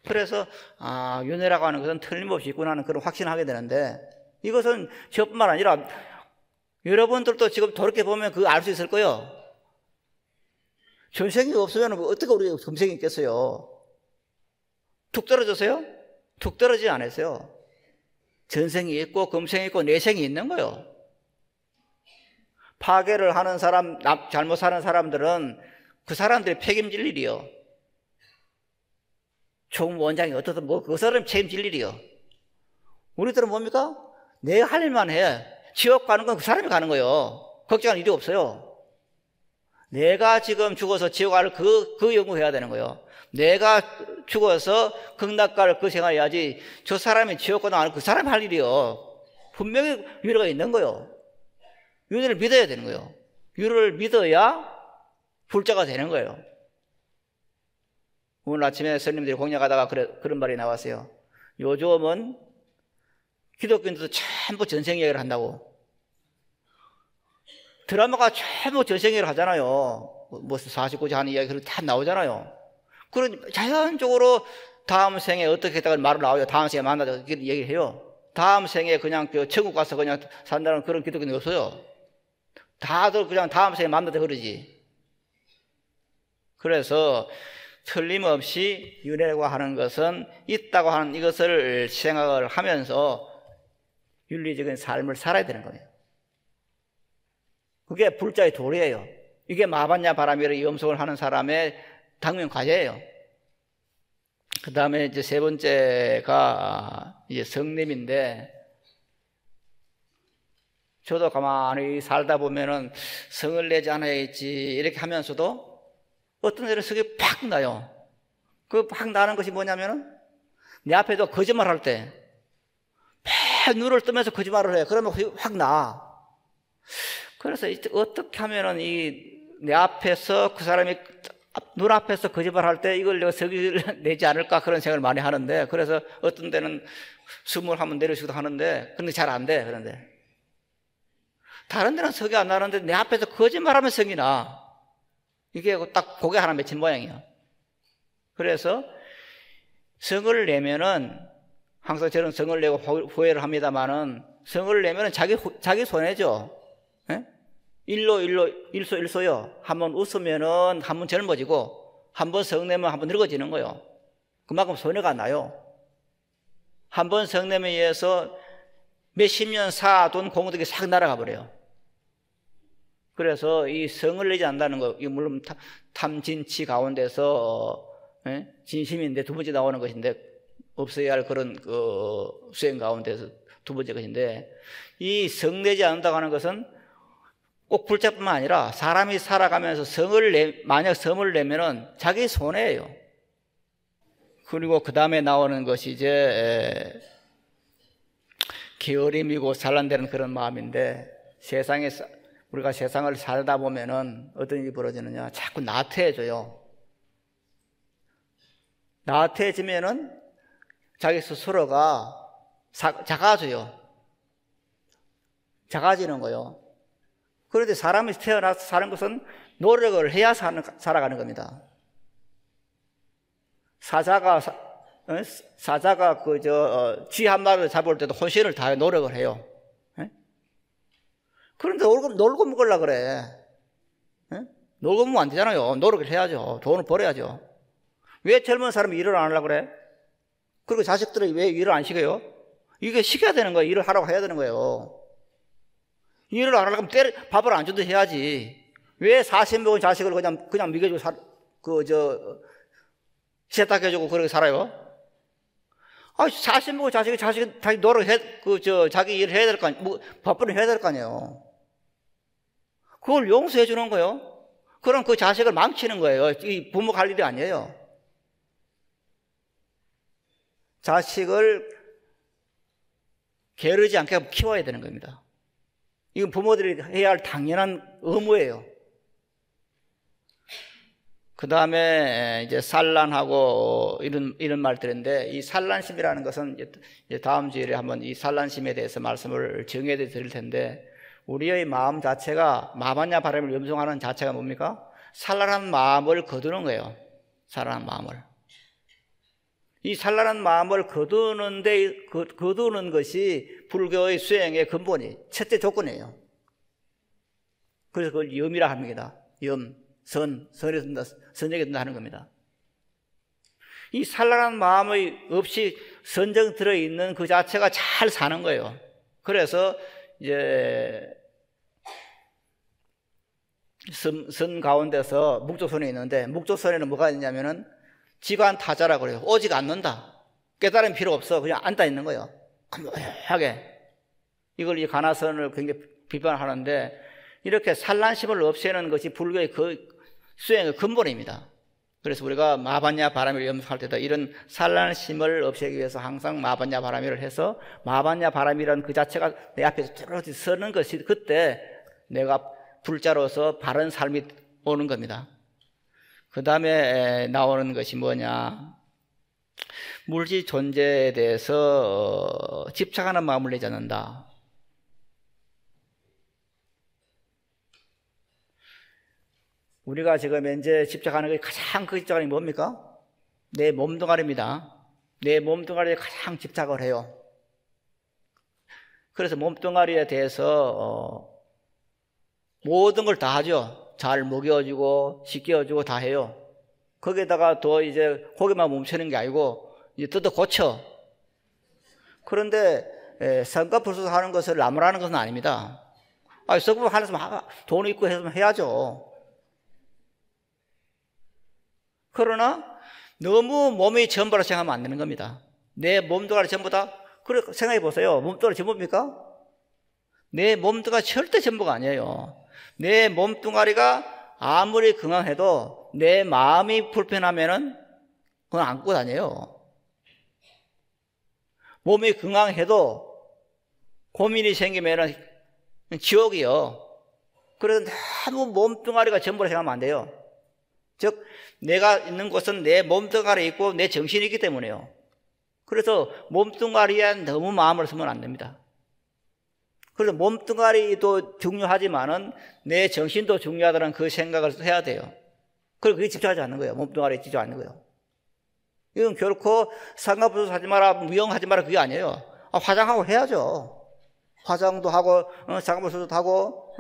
그래서 윤회라고 하는 것은 틀림없이 있구나 하는 그런 확신을 하게 되는데 이것은 저뿐만 아니라 여러분들도 지금 돌이켜보면 그거 알 수 있을 거예요. 전생이 없으면 어떻게 우리가 금생이 있겠어요? 툭 떨어졌어요? 툭 떨어지지 않았어요. 전생이 있고 금생이 있고 내생이 있는 거예요. 파괴를 하는 사람, 잘못 사는 사람들은 그 사람들이 책임질 일이요. 총무원장이 어떻든 그 사람이 책임질 일이요. 우리들은 뭡니까? 내가 할 일만 해. 지옥 가는 건 그 사람이 가는 거예요. 걱정할 일이 없어요. 내가 지금 죽어서 지옥 갈 그 연구해야 되는 거예요. 내가 죽어서 극락갈 그 생활해야지 저 사람이 지옥 가는 건 그 사람이 할 일이요. 분명히 윤회가 있는 거예요. 윤회를 믿어야 되는 거예요. 윤회를 믿어야 불자가 되는 거예요. 오늘 아침에 스님들이 공략하다가 그런 말이 나왔어요. 요즘은 기독교인들도 전부 전생 이야기를 한다고. 드라마가 전부 전생 이야기를 하잖아요. 뭐 49제 하는 이야기가 다 나오잖아요. 그런 자연적으로 다음 생에 어떻게 했다가 말을 나와요. 다음 생에 만나자 이렇게 얘기를 해요. 다음 생에 그냥 천국 가서 그냥 산다는 그런 기독교는 없어요. 다들 그냥 다음 생에 만나자 그러지. 그래서 틀림없이 윤회라고 하는 것은 있다고 하는 이것을 생각을 하면서 윤리적인 삶을 살아야 되는 거예요. 그게 불자의 도리예요. 이게 마반야 바람이라 염속을 하는 사람의 당면 과제예요. 그 다음에 이제 세 번째가 이제 성림인데, 저도 가만히 살다 보면은 성을 내지 않아야지 이렇게 하면서도 어떤 데는 성이 팍 나요. 그 팍 나는 것이 뭐냐면은 내 앞에도 거짓말 할 때 팍 눈을 뜨면서 거짓말을 해. 그러면 확 나. 그래서 어떻게 하면은 내 앞에서 그 사람이 눈앞에서 거짓말 할 때 이걸 내가 성을 내지 않을까 그런 생각을 많이 하는데, 그래서 어떤 데는 숨을 한번 내려주기도 하는데, 근데 잘 안 돼. 그런데 다른 데는 성이 안 나는데 내 앞에서 거짓말하면 성이 나. 이게 딱 고개 하나 맺힌 모양이에요. 그래서 성을 내면은, 항상 저는 성을 내고 후회를 합니다만은, 성을 내면은 자기 손해죠. 예? 일소요. 한번 웃으면은 한번 젊어지고, 한번 성내면 한번 늙어지는 거예요. 그만큼 손해가 나요. 한번 성냄에 의해서 몇십 년 쌓아둔 공덕이 싹 날아가 버려요. 그래서 이 성을 내지 않는다는 거, 이 물론 탐진치 가운데서 진심인데 두 번째 나오는 것인데, 없어야 할 그런 수행 가운데서 두 번째 것인데, 이 성 내지 않는다고 하는 것은 꼭 불자뿐만 아니라 사람이 살아가면서 만약 성을 내면은 자기 손해예요. 그리고 그 다음에 나오는 것이 이제 게으름이고 산란되는 그런 마음인데, 우리가 세상을 살다 보면은 어떤 일이 벌어지느냐, 자꾸 나태해져요. 나태해지면은 자기 스스로가 작아져요. 작아지는 거예요. 그런데 사람이 태어나서 사는 것은 노력을 해야 살아가는 겁니다. 사자가 쥐 한 마리를 잡을 때도 혼신을 다해 노력을 해요. 그런데 놀고 먹으려고 그래. 놀고 먹으면 안 되잖아요. 노력을 해야죠. 돈을 벌어야죠. 왜 젊은 사람이 일을 안 하려고 그래? 그리고 자식들이 왜 일을 안 시켜요? 이게 시켜야 되는 거예요. 일을 하라고 해야 되는 거예요. 일을 안 하려면 밥을 안 줘도 해야지. 왜 40 먹은 자식을 그냥 먹여주고 세탁해주고 그렇게 살아요? 40 먹은 자식이 자기 노력해, 자기 일을 해야 될 거 아니에요. 밥벌이 해야 될 거 아니에요. 그걸 용서해 주는 거예요. 그럼 그 자식을 망치는 거예요. 이 부모가 할 일이 아니에요. 자식을 게으르지 않게 키워야 되는 겁니다. 이건 부모들이 해야 할 당연한 의무예요. 그 다음에 이제 산란하고 이런 말들인데, 이 산란심이라는 것은 이제 다음 주일에 한번 이 산란심에 대해서 말씀을 정해 드릴 텐데, 우리의 마음 자체가 마반야 바람을 염송하는 자체가 뭡니까? 산란한 마음을 거두는 거예요. 산란한 마음을. 이 산란한 마음을 거두는 것이 불교의 수행의 근본이 첫째 조건이에요. 그래서 그걸 염이라 합니다. 선에 든다, 선정에 든다 하는 겁니다. 이 산란한 마음이 없이 선정 들어있는 그 자체가 잘 사는 거예요. 그래서 이제 선 가운데서 묵조선이 있는데, 묵조선에는 뭐가 있냐면은 지관타자라고 그래요. 오직 않는다. 깨달음 필요 없어. 그냥 앉아 있는 거예요. 하게. 이걸 이 가나선을 굉장히 비판하는데, 이렇게 산란심을 없애는 것이 불교의 그 수행의 근본입니다. 그래서 우리가 마반야 바람이를 염색할 때도 이런 산란심을 없애기 위해서 항상 마반야 바람이를 해서, 마반야 바람이라는 그 자체가 내 앞에서 뚜렷이 서는 것이, 그때 내가 불자로서 바른 삶이 오는 겁니다. 그 다음에 나오는 것이 뭐냐, 물질 존재에 대해서 집착하는 마음을 내지 않는다. 우리가 지금 현재 집착하는 게 가장 큰 집착이 뭡니까? 내 몸뚱아리입니다. 내 몸뚱아리에 가장 집착을 해요. 그래서 몸뚱아리에 대해서 모든 걸 다 하죠. 잘 먹여주고 씻겨주고 다 해요. 거기에다가 더 이제 거기만 멈추는 게 아니고 이제 뜯어 고쳐. 그런데 성가불수 하는 것을 나무라는 것은 아닙니다. 성가불수 하려면 돈 있고 했으면 해야죠. 그러나 너무 몸이 전부라 생각하면 안 되는 겁니다. 내 몸뚱아리 전부 다, 그래 생각해 보세요. 몸뚱아리 전부입니까? 내 몸뚱아리 절대 전부가 아니에요. 내 몸뚱아리가 아무리 건강해도 내 마음이 불편하면은 그건 안고 다녀요. 몸이 건강해도 고민이 생기면은 지옥이요. 그래서 너무 몸뚱아리가 전부라 생각하면 안 돼요. 즉 내가 있는 곳은 내 몸뚱아리 있고 내 정신이 있기 때문에요. 그래서 몸뚱아리에 너무 마음을 쓰면 안 됩니다. 그래서 몸뚱아리도 중요하지만은 내 정신도 중요하다는 그 생각을 해야 돼요. 그리고 그게 집중하지 않는 거예요. 몸뚱아리에 집중 않는 거예요. 이건 결코 상관없어서 하지 마라, 무용하지 마라 그게 아니에요. 화장하고 해야죠. 화장도 하고 상관없어도 하고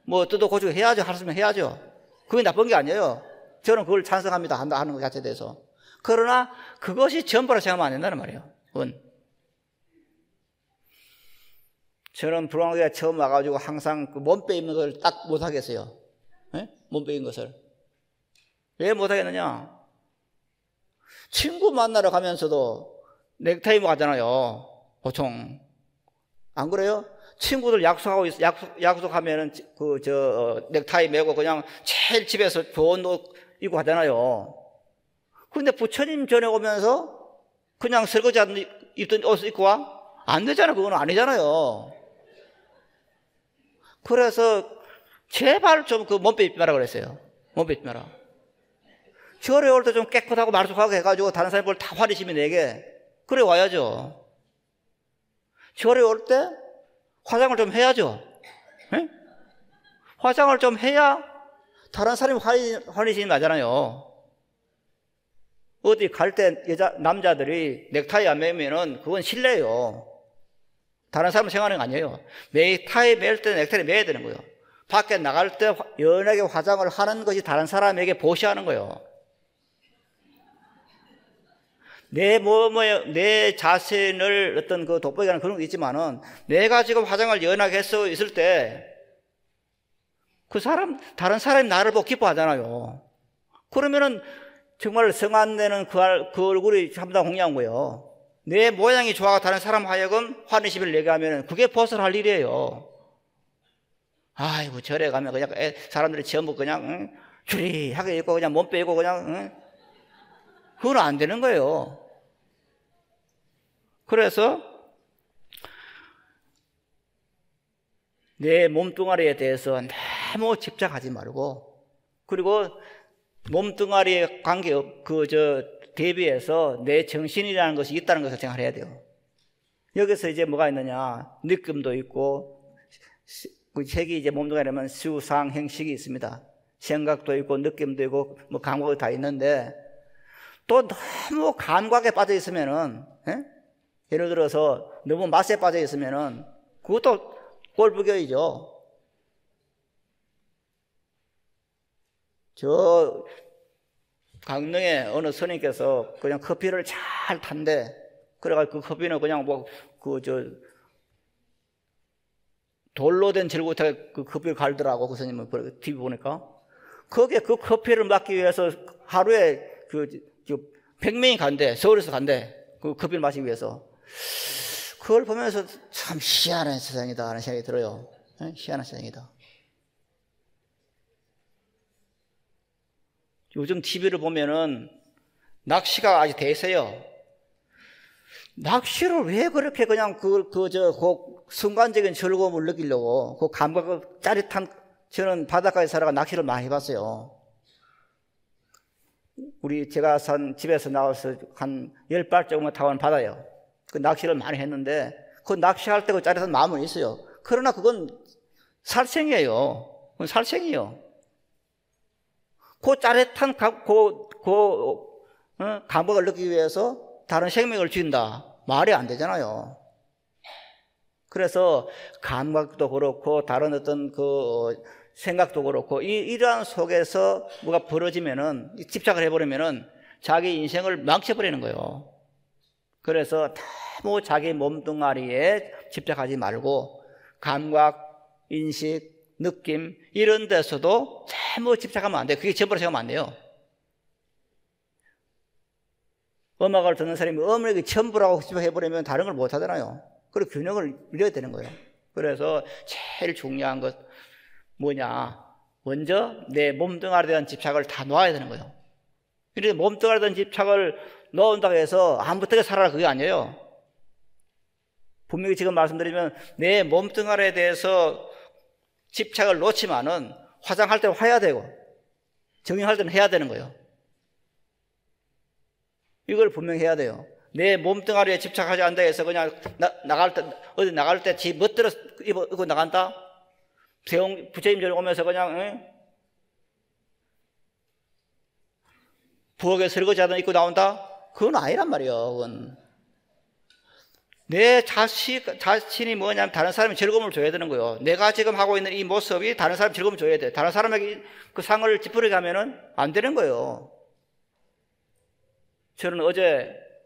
뭐 뜯어 고치고 해야죠. 할 수 있으면 해야죠. 그게 나쁜 게 아니에요. 저는 그걸 찬성합니다. 하는 것 자체에 대해서. 그러나 그것이 전부라 생각하면 안 된다는 말이에요. 그건. 저는 불안하게 처음 와가지고 항상 그 몸빼 입는 걸 딱 못하겠어요. 몸빼 입는 것을. 왜 못하겠느냐? 친구 만나러 가면서도 넥타이 뭐 하잖아요. 보통. 안 그래요? 친구들 약속하면은 넥타이 메고 그냥 제일 집에서 좋은 옷 입고 하잖아요. 근데 부처님 전에 오면서 그냥 설거지 입던 옷을 입고 와? 안 되잖아. 그건 아니잖아요. 그래서 제발 좀 그 몸빼 입지 마라 그랬어요. 몸빼 입지 마라. 절에 올 때 좀 깨끗하고 말쑥하게 해가지고 다른 사람이 뭘 다 화내시면 내게 그래 와야죠. 절에 올 때 화장을 좀 해야죠. 에? 화장을 좀 해야 다른 사람이 화내시면 나잖아요. 어디 갈 때 남자들이 넥타이 안 매면은 그건 실례예요. 다른 사람 생각하는 거 아니에요. 넥타이 맬 때 넥타이를 매야 되는 거예요. 밖에 나갈 때 연하게 화장을 하는 것이 다른 사람에게 보시하는 거예요. 내 자신을 어떤 그 돋보이는 그런 거 있지만은 내가 지금 화장을 연하게 해서 있을 때 다른 사람이 나를 보고 기뻐하잖아요. 그러면은 정말 성안되는 그 얼굴이 참다 공양한 거예요. 내 모양이 좋아가 다른 사람 하여금 환희심을 내게 하면 그게 벗어날 일이에요. 아이고 절에 가면 그냥 사람들이 전부 그냥 주리하게 입고 그냥 몸 빼고 그냥 그건 안 되는 거예요. 그래서 내 몸뚱아리에 대해서 너무 집착하지 말고 그리고 몸뚱아리에 대비해서 내 정신이라는 것이 있다는 것을 생각을 해야 돼요. 여기서 이제 뭐가 있느냐? 느낌도 있고, 그 책이 이제 몸뚱아리라면 수상, 행식이 있습니다. 생각도 있고, 느낌도 있고, 뭐 감각이 다 있는데, 또 너무 감각에 빠져 있으면은, 예를 들어서 너무 맛에 빠져 있으면은, 그것도 꼴불견이죠. 강릉에 어느 스님께서 그냥 커피를 잘 탄대. 그래가지고 그 커피는 그냥 돌로 된 질구타에 그 커피를 갈더라고. 그 스님은 TV 보니까. 거기에 그 커피를 맡기 위해서 하루에 100명이 간대. 서울에서 간대. 그 커피를 마시기 위해서. 그걸 보면서 참 희한한 세상이다 하는 생각이 들어요. 희한한 세상이다. 요즘 TV를 보면은 낚시가 아직 대세요. 낚시를 왜 그렇게 그냥 그 순간적인 즐거움을 느끼려고 그 감각을 짜릿한 저는 바닷가에 살아가 낚시를 많이 해봤어요. 제가 산 집에서 나와서 한 10발 정도 타고 바다예요. 그 낚시를 많이 했는데 그 낚시할 때 그 짜릿한 마음은 있어요. 그러나 그건 살생이에요. 그건 살생이에요. 그 짜릿한 감각을 느끼기 위해서 다른 생명을 죽인다. 말이 안 되잖아요. 그래서 감각도 그렇고 다른 어떤 생각도 그렇고 이러한 속에서 뭐가 벌어지면은 집착을 해버리면은 자기 인생을 망쳐버리는 거예요. 그래서 너무 자기 몸뚱아리에 집착하지 말고 감각, 인식, 느낌 이런 데서도 너무 집착하면 안 돼요. 그게 전부라 생각하면 안 돼요. 음악을 듣는 사람이 음악이 전부라고 집착해버리면 다른 걸 못 하잖아요. 그리고 균형을 잃어야 되는 거예요. 그래서 제일 중요한 것 뭐냐? 먼저 내 몸뚱아리에 대한 집착을 다 놓아야 되는 거예요. 그런데 몸뚱아리에 대한 집착을 놓은다고 해서 아무 때나 살아라 그게 아니에요. 분명히 지금 말씀드리면 내 몸뚱아리에 대해서 집착을 놓지만은 화장할 때는 해야 되고 정리할 때는 해야 되는 거예요. 이걸 분명히 해야 돼요. 내 몸뚱아리에 집착하지 않는다 해서 그냥 나갈 때 어디 나갈 때 지 멋대로 입고 나간다? 부처님들 오면서 그냥 부엌에 설거지하던 입고 나온다? 그건 아니란 말이에요. 그건 내 자신이 뭐냐면 다른 사람이 즐거움을 줘야 되는 거예요. 내가 지금 하고 있는 이 모습이 다른 사람이 즐거움을 줘야 돼. 다른 사람에게 그 상을 찌푸리게 하면은 안 되는 거예요. 저는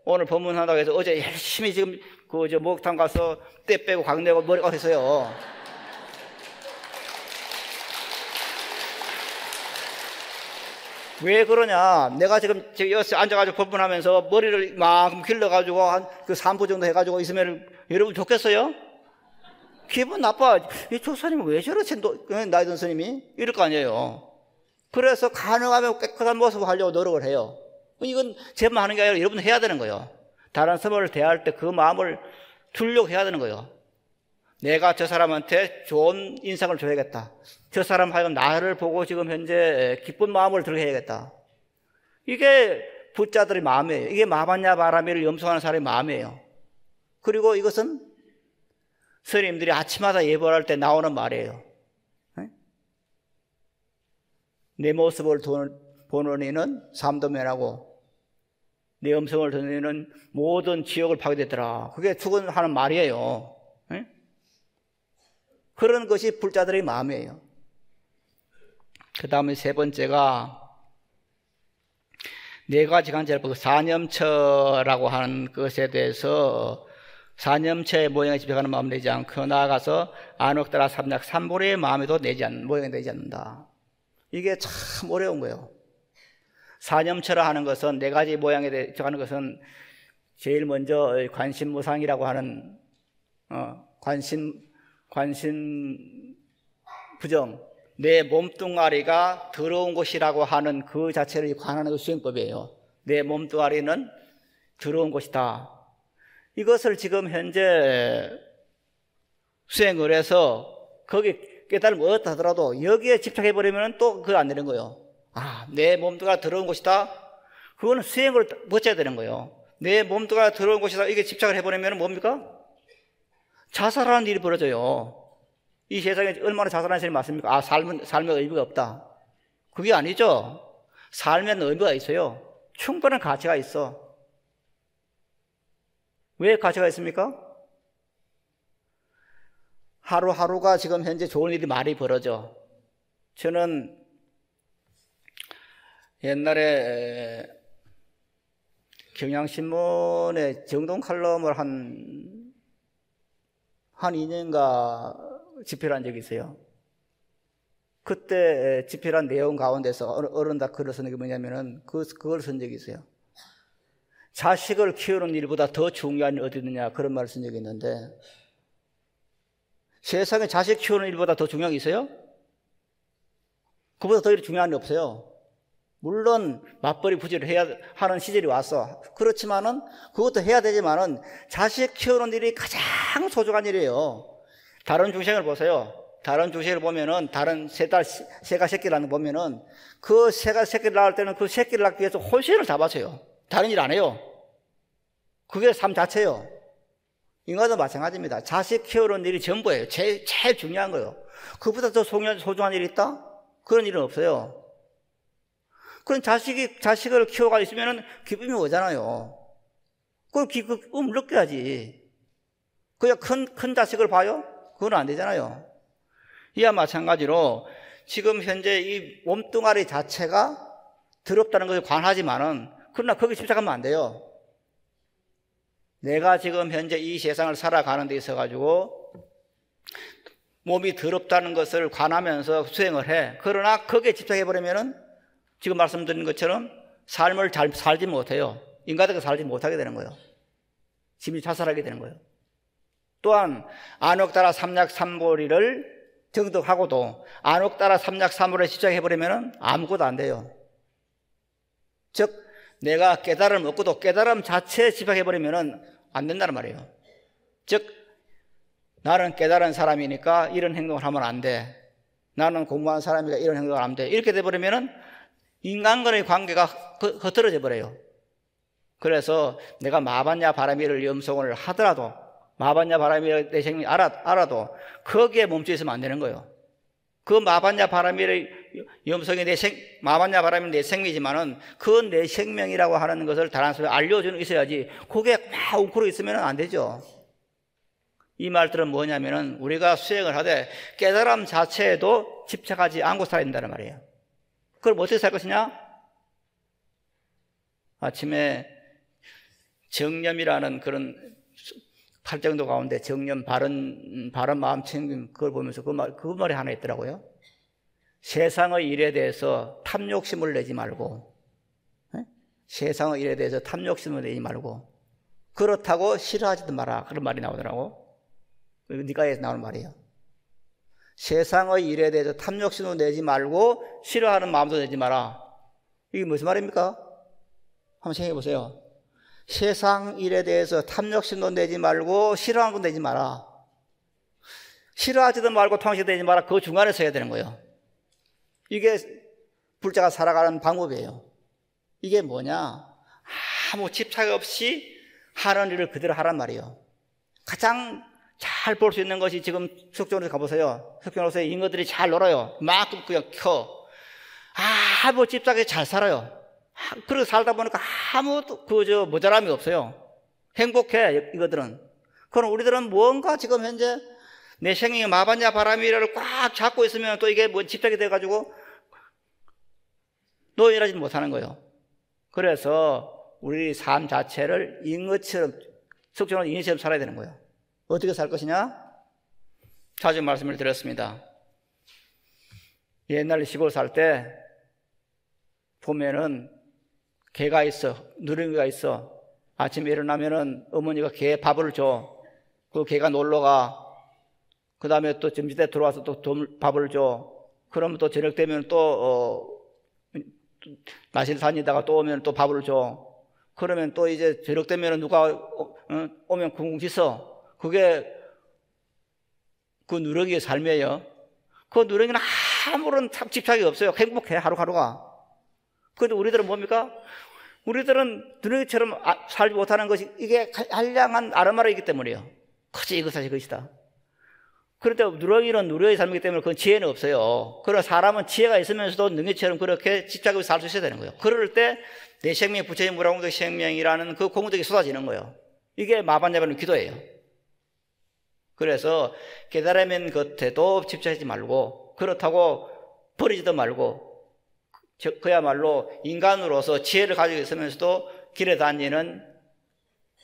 오늘 법문한다고 해서 어제 열심히 지금 목욕탕 가서 때 빼고 각 내고 머리 했어요. 왜 그러냐? 내가 지금 여기 앉아가지고 법문하면서 머리를 막 길러가지고 한 그 3부 정도 해가지고 있으면 여러분 좋겠어요? 기분 나빠. 이 조사님은 왜 저렇지? 나이 든 스님이? 이럴 거 아니에요. 그래서 가능하면 깨끗한 모습을 하려고 노력을 해요. 이건 제만 하는 게 아니라 여러분 해야 되는 거예요. 다른 사람을 대할 때 그 마음을 두려고 해야 되는 거예요. 내가 저 사람한테 좋은 인상을 줘야겠다. 저 사람 하여금 나를 보고 지금 현재 기쁜 마음을 들게 해야겠다. 이게 부자들의 마음이에요. 이게 마바냐 바라미를 염송하는 사람의 마음이에요. 그리고 이것은 스님들이 아침마다 예벌할 때 나오는 말이에요. 내 모습을 보는 이는 삶도 면하고 내 음성을 듣는 이는 모든 지옥을 파괴되더라. 그게 축원하는 말이에요. 그런 것이 불자들의 마음이에요. 그 다음에 세 번째가 네 가지 관절, 사념처라고 하는 것에 대해서 사념처의 모양에 집착하는 마음을 내지 않고 나아가서 안옥따라 삼약 삼보리의 마음에도 모양이 내지 않는다. 이게 참 어려운 거예요. 사념처라 하는 것은 네 가지 모양에 집착하는 것은 제일 먼저 관심무상이라고 하는 관심부정, 내 몸뚱아리가 더러운 것이라고 하는 그 자체를 관하는 그 수행법이에요. 내 몸뚱아리는 더러운 것이다. 이것을 지금 현재 수행을 해서 거기 깨달음을 얻었다 하더라도 여기에 집착해버리면 또 그거 안 되는 거예요. 내 몸뚱아리가 더러운 것이다. 그거는 수행을 버텨야 되는 거예요. 내 몸뚱아리가 더러운 것이다. 이게 집착을 해버리면 뭡니까? 자살하는 일이 벌어져요. 이 세상에 얼마나 자살하는 사람이 많습니까? 삶에 의미가 없다. 그게 아니죠. 삶에는 의미가 있어요. 충분한 가치가 있어. 왜 가치가 있습니까? 하루하루가 지금 현재 좋은 일이 많이 벌어져. 저는 옛날에 경향신문에 정동 칼럼을 한 2년가 집필한 적이 있어요. 그때 집필한 내용 가운데서 어른 다 글을 쓴 게 뭐냐면은 그걸 쓴 적이 있어요. 자식을 키우는 일보다 더 중요한 일이 어디 있느냐, 그런 말을 쓴 적이 있는데, 세상에 자식 키우는 일보다 더 중요한 게 있어요? 그보다 더 중요한 게 없어요. 물론 맞벌이 부지를 해야 하는 시절이 왔어. 그렇지만은 그것도 해야 되지만은 자식 키우는 일이 가장 소중한 일이에요. 다른 중생을 보세요. 다른 중생을 보면은 다른 새가 새끼를 낳는 거 보면은 그 새가 새끼를 낳을 때는 그 새끼를 낳기 위해서 혼신을 다 바쳐요. 다른 일 안 해요. 그게 삶 자체예요. 인간도 마찬가지입니다. 자식 키우는 일이 전부예요. 제일 중요한 거예요. 그보다 더 소중한 일이 있다? 그런 일은 없어요. 그런 자식을 키워가 있으면은 기쁨이 오잖아요. 그걸 느껴야지. 그냥 큰 자식을 봐요? 그건 안 되잖아요. 이와 마찬가지로 지금 현재 이 몸뚱아리 자체가 더럽다는 것에 관하지만은, 그러나 거기에 집착하면 안 돼요. 내가 지금 현재 이 세상을 살아가는 데 있어가지고 몸이 더럽다는 것을 관하면서 수행을 해. 그러나 거기에 집착해버리면은 지금 말씀드린 것처럼 삶을 잘 살지 못해요. 인간들과 살지 못하게 되는 거예요. 심히 자살하게 되는 거예요. 또한 안옥따라 삼약삼보리를 정득하고도 안옥따라 삼약삼보리를 집착해버리면 아무것도 안 돼요. 즉 내가 깨달음을 얻고도 깨달음 자체에 집착해버리면 안 된다는 말이에요. 즉 나는 깨달은 사람이니까 이런 행동을 하면 안 돼. 나는 공부한 사람이니까 이런 행동을 하면 안 돼. 이렇게 돼버리면 인간과의 관계가 흐트러져 버려요. 그래서 내가 마반야 바라미를 염송을 하더라도 마반야 바라미를 내 생명이 알아도 거기에 멈춰 있으면 안 되는 거예요. 그 마반야 바라미를 염송이 마반야 바라미는 내 생명이지만은 그 내 생명이라고 하는 것을 다른 사람이 알려주는 있어야지 그게 막 웅크러 있으면 안 되죠. 이 말들은 뭐냐면은 우리가 수행을 하되 깨달음 자체에도 집착하지 않고 살아야 된다는 말이에요. 그럼 어떻게 살 것이냐? 아침에 정념이라는 그런 8정도 가운데 정념, 바른 마음 챙김, 그걸 보면서 그 말이 하나 있더라고요. 세상의 일에 대해서 탐욕심을 내지 말고, 세상의 일에 대해서 탐욕심을 내지 말고, 그렇다고 싫어하지도 마라. 그런 말이 나오더라고. 니가에서 나오는 말이에요. 세상의 일에 대해서 탐욕심을 내지 말고, 싫어하는 마음도 내지 마라. 이게 무슨 말입니까? 한번 생각해 보세요. 세상 일에 대해서 탐욕심도 내지 말고 싫어하는 거 내지 마라. 싫어하지도 말고 탐욕심도 내지 마라. 그 중간에 서야 되는 거예요. 이게 불자가 살아가는 방법이에요. 이게 뭐냐? 아무 집착 없이 하는 일을 그대로 하란 말이에요. 가장 잘 볼 수 있는 것이 지금 석촌으로 가보세요. 석촌으로서 잉어들이 잘 놀아요. 막 그냥 커. 아무 집착에 잘 살아요. 그렇게 살다 보니까 아무도 모자람이 없어요. 행복해 이거들은. 그럼 우리들은 뭔가 지금 현재 내 생명의 마반야 바라미를 꽉 잡고 있으면 또 이게 뭐 집착이 돼가지고 노예라지 못하는 거예요. 그래서 우리 삶 자체를 잉어처럼 석촌은 잉어처럼 살아야 되는 거예요. 어떻게 살 것이냐? 자주 말씀을 드렸습니다. 옛날에 시골 살 때 보면은 개가 있어, 누렁이가 있어. 아침에 일어나면은 어머니가 개에 밥을 줘. 그 개가 놀러 가. 그 다음에 또 점심때 들어와서 또 밥을 줘. 그러면 또 저녁 되면 또 낮에 다니다가 또 오면 또 밥을 줘. 그러면 또 이제 저녁 되면 누가 오면 쿵쿵 짖어. 그게 그 누렁이의 삶이에요. 그 누렁이는 아무런 집착이 없어요. 행복해, 하루하루가. 그런데 우리들은 뭡니까? 우리들은 누렁이처럼 살지 못하는 것이 이게 한량한 아르마르이기 때문이에요. 그치, 이것이 그것이다. 그런데 누렁이는 누렁이의 삶이기 때문에 그건 지혜는 없어요. 그러나 사람은 지혜가 있으면서도 누렁이처럼 그렇게 집착하고 살 수 있어야 되는 거예요. 그럴 때 내 생명이 부처님 무라공덕 생명이라는 그 공덕이 쏟아지는 거예요. 이게 마반야바는 기도예요. 그래서 깨달으면 겉에도 집착하지 말고, 그렇다고 버리지도 말고, 그야말로 인간으로서 지혜를 가지고 있으면서도 길에 다니는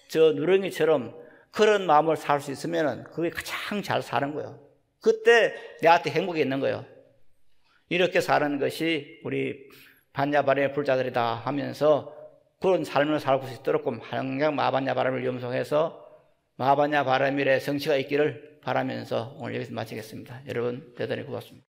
저 누렁이처럼 그런 마음을 살 수 있으면 그게 가장 잘 사는 거예요. 그때 내한테 행복이 있는 거예요. 이렇게 사는 것이 우리 반야바람의 불자들이다 하면서 그런 삶을 살고 수 있도록 항상 마반야바람을 염송해서 마반야바람일의 성취가 있기를 바라면서 오늘 여기서 마치겠습니다. 여러분 대단히 고맙습니다.